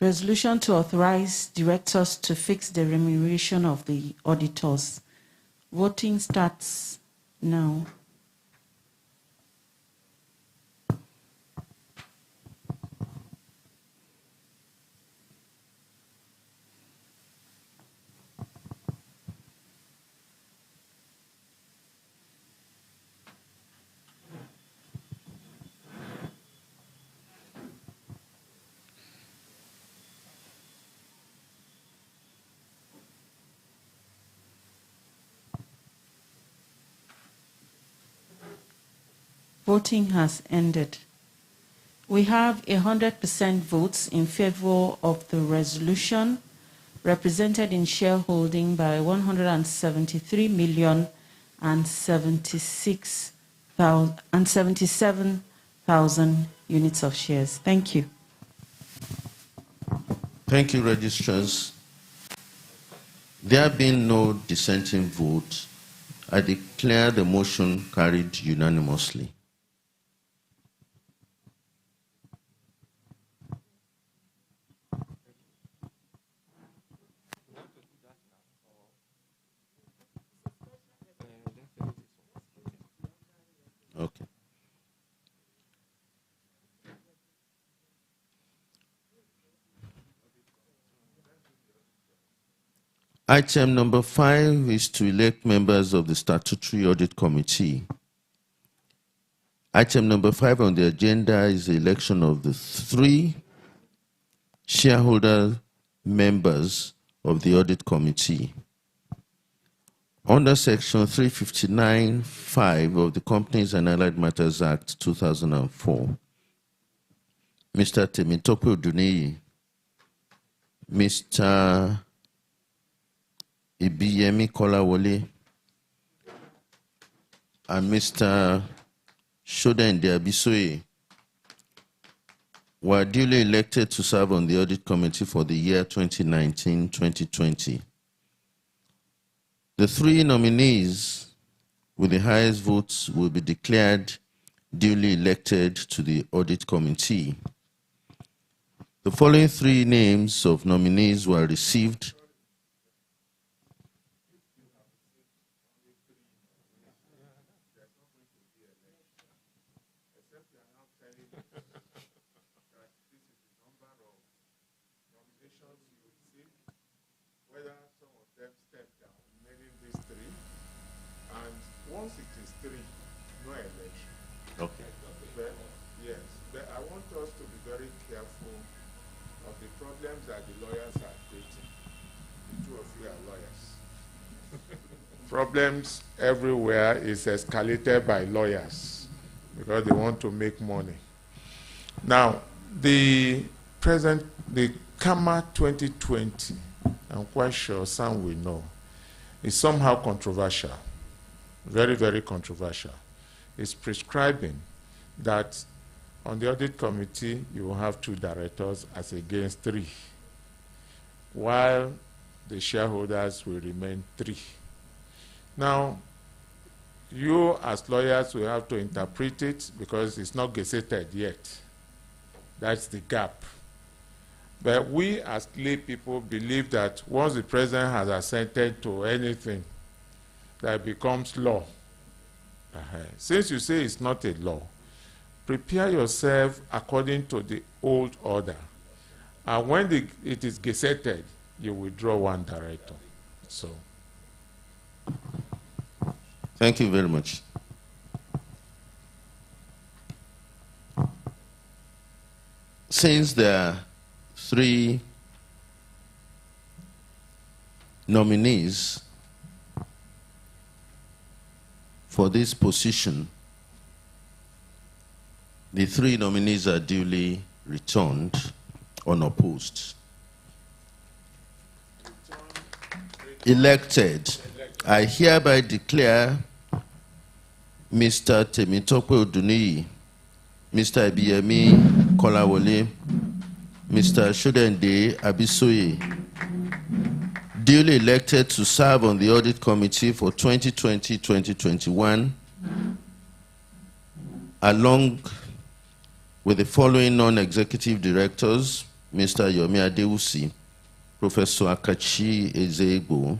Resolution to authorize directors to fix the remuneration of the auditors. Voting starts now. Voting has ended. We have 100% votes in favor of the resolution, represented in shareholding by 173,077,000 units of shares. Thank you. Thank you, registrars. There being no dissenting vote, I declare the motion carried unanimously. Item number 5 is to elect members of the Statutory Audit Committee. Item number 5 on the agenda is the election of the 3 shareholder members of the Audit Committee. Under Section 359(5) of the Companies and Allied Matters Act 2004, Mr. Temitope Oduneyi, Mr. Ibiyemi Kolawole, and Mr. Shodende Abisoye were duly elected to serve on the Audit Committee for the year 2019-2020. The 3 nominees with the highest votes will be declared duly elected to the Audit Committee. The following 3 names of nominees were received. Once it is 3, no election. Okay. But, yes, but I want us to be very careful of the problems that the lawyers are creating. The 2 of you are lawyers. Problems everywhere is escalated by lawyers because they want to make money. Now, the KAMA 2020, I'm quite sure some will know, is somehow controversial. Very, very controversial. It's prescribing that on the Audit Committee, you will have 2 directors as against 3, while the shareholders will remain 3. Now, you as lawyers will have to interpret it because it's not gazetted yet. That's the gap. But we as lay people believe that once the president has assented to anything, that becomes law. Since you say it's not a law, prepare yourself according to the old order. And when it is gazetted, you withdraw 1 director. So. Thank you very much. Since there are 3 nominees for this position, the 3 nominees are duly returned unopposed. Elected. I hereby declare Mr. Temitope Oduneyi, Mr. Ibiyemi Kolawole, Mr. Shodende Abisoye duly elected to serve on the Audit Committee for 2020-2021, along with the following non-executive directors, Mr. Yomi Adewusi, Professor Akachi Ezegbo,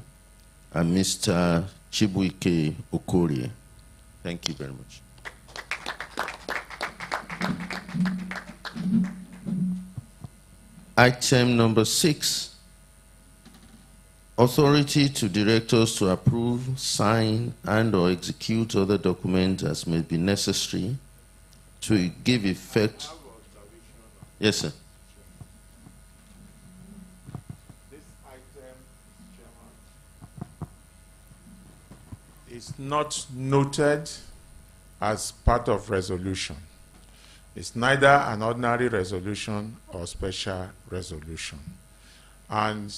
and Mr. Chibuike Okorie. Thank you very much. Item number 6, authority to directors to approve, sign, and/or execute other documents as may be necessary to give effect. Yes, sir. This item, Chairman, is not noted as part of resolution. It's neither an ordinary resolution or special resolution. And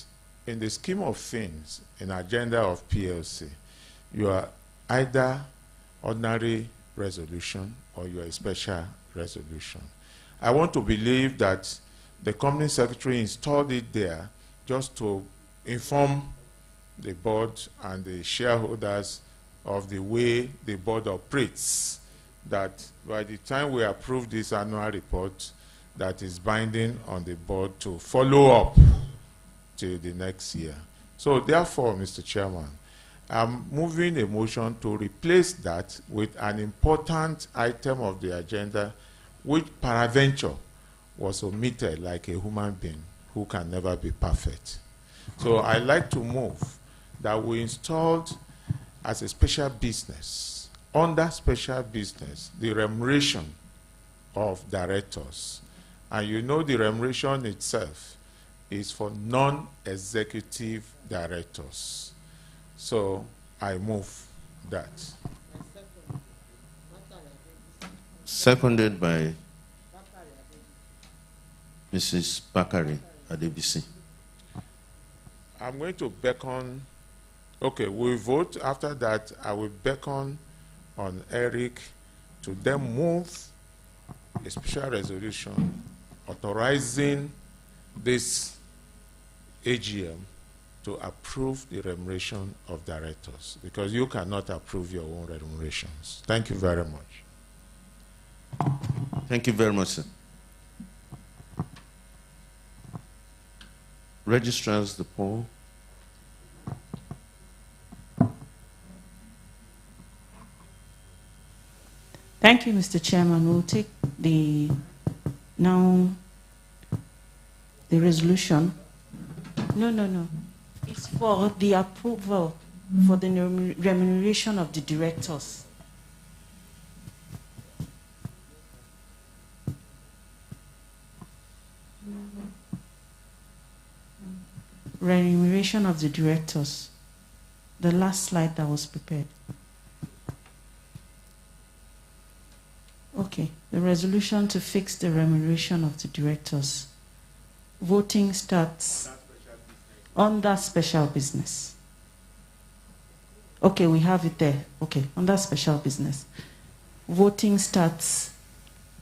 in the scheme of things, in agenda of PLC, you are either ordinary resolution or you are a special resolution. I want to believe that the company secretary installed it there just to inform the board and the shareholders of the way the board operates, that by the time we approve this annual report, that is binding on the board to follow up till the next year. So therefore, Mr. Chairman, I'm moving a motion to replace that with an important item of the agenda which peradventure was omitted like a human being who can never be perfect. So I'd like to move that we installed as a special business, under special business, the remuneration of directors. And you know the remuneration itself is for non-executive directors. So I move that. Seconded by Mrs. Bakari Adebisi. I'm going to beckon. Okay, we'll vote. After that, I will beckon on Eric to then move a special resolution authorizing this AGM to approve the remuneration of directors, because you cannot approve your own remunerations. Thank you very much. Thank you very much, sir. Registrars the poll. Thank you, Mr. Chairman. We'll take the resolution. No. It's for the approval for the remuneration of the directors. Remuneration of the directors. The last slide that was prepared. Okay, the resolution to fix the remuneration of the directors. Voting starts on that special business. Okay, we have it there. Okay, on that special business. Voting starts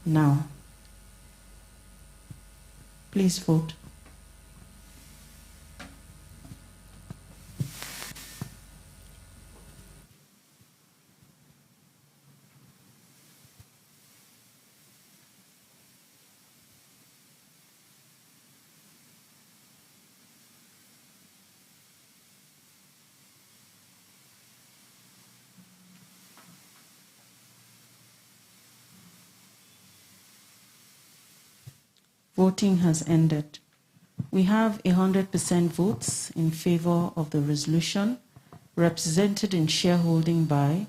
now. Please vote. Voting has ended. We have 100% votes in favor of the resolution, represented in shareholding by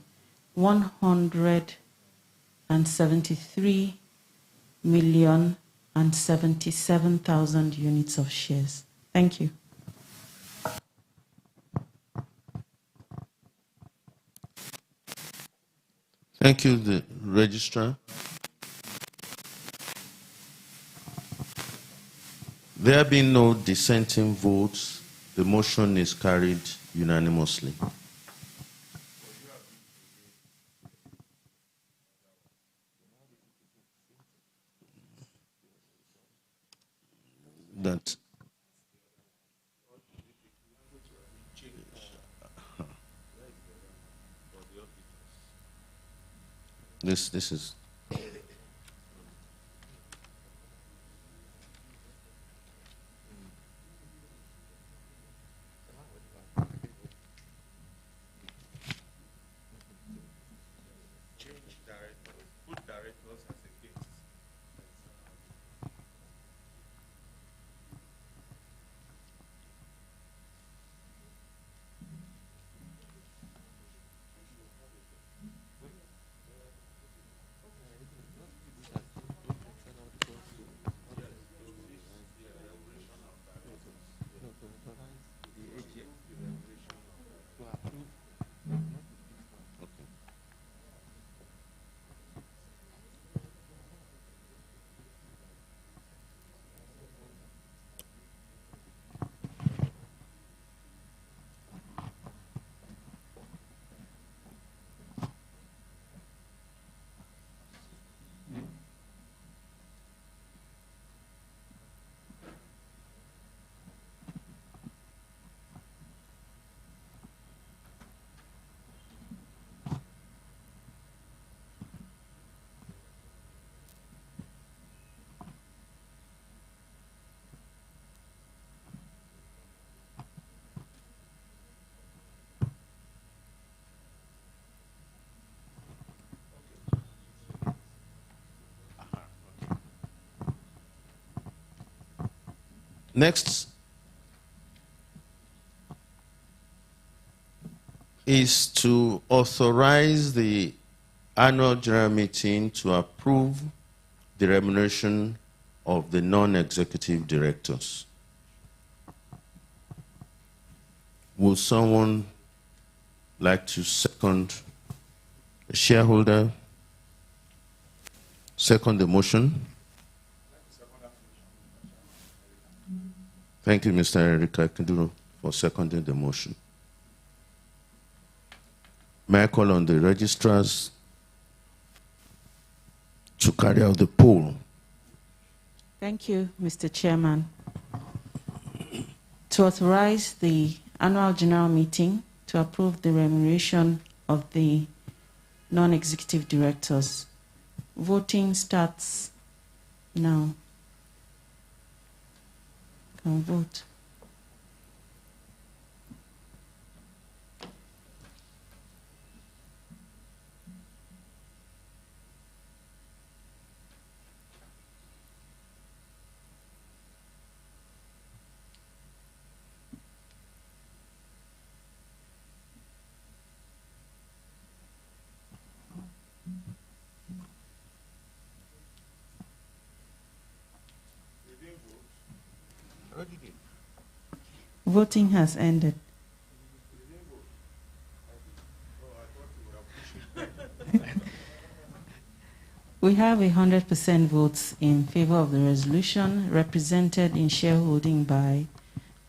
173,077,000 units of shares. Thank you. Thank you, the registrar. There being no dissenting votes, the motion is carried unanimously. That this is next. is to authorize the annual general meeting to approve the remuneration of the non-executive directors. Would someone like to second, a shareholder, second the motion? Thank you, Mr. Erika Kinduro, for seconding the motion. May I call on the registrars to carry out the poll? Thank you, Mr. Chairman. To authorize the annual general meeting to approve the remuneration of the non-executive directors. Voting starts now. Can vote. Voting has ended. We have 100% votes in favor of the resolution, represented in shareholding by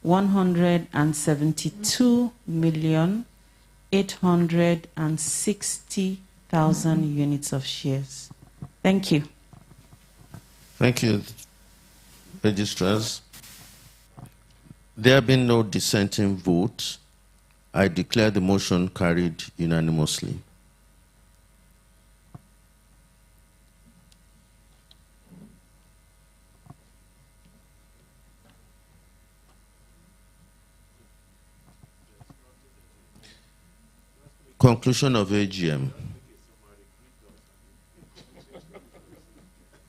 172,860,000 units of shares. Thank you. Thank you, registrars. There have been no dissenting votes. I declare the motion carried unanimously. Conclusion of AGM.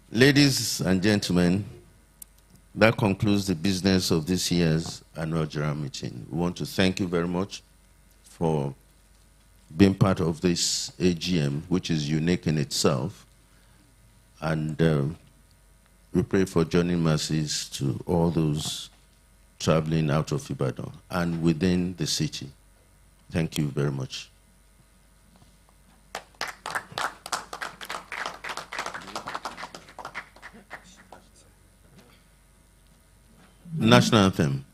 Ladies and gentlemen, that concludes the business of this year's annual general meeting. We want to thank you very much for being part of this AGM, which is unique in itself. And we pray for journey mercies to all those traveling out of Ibadan and within the city. Thank you very much. National anthem.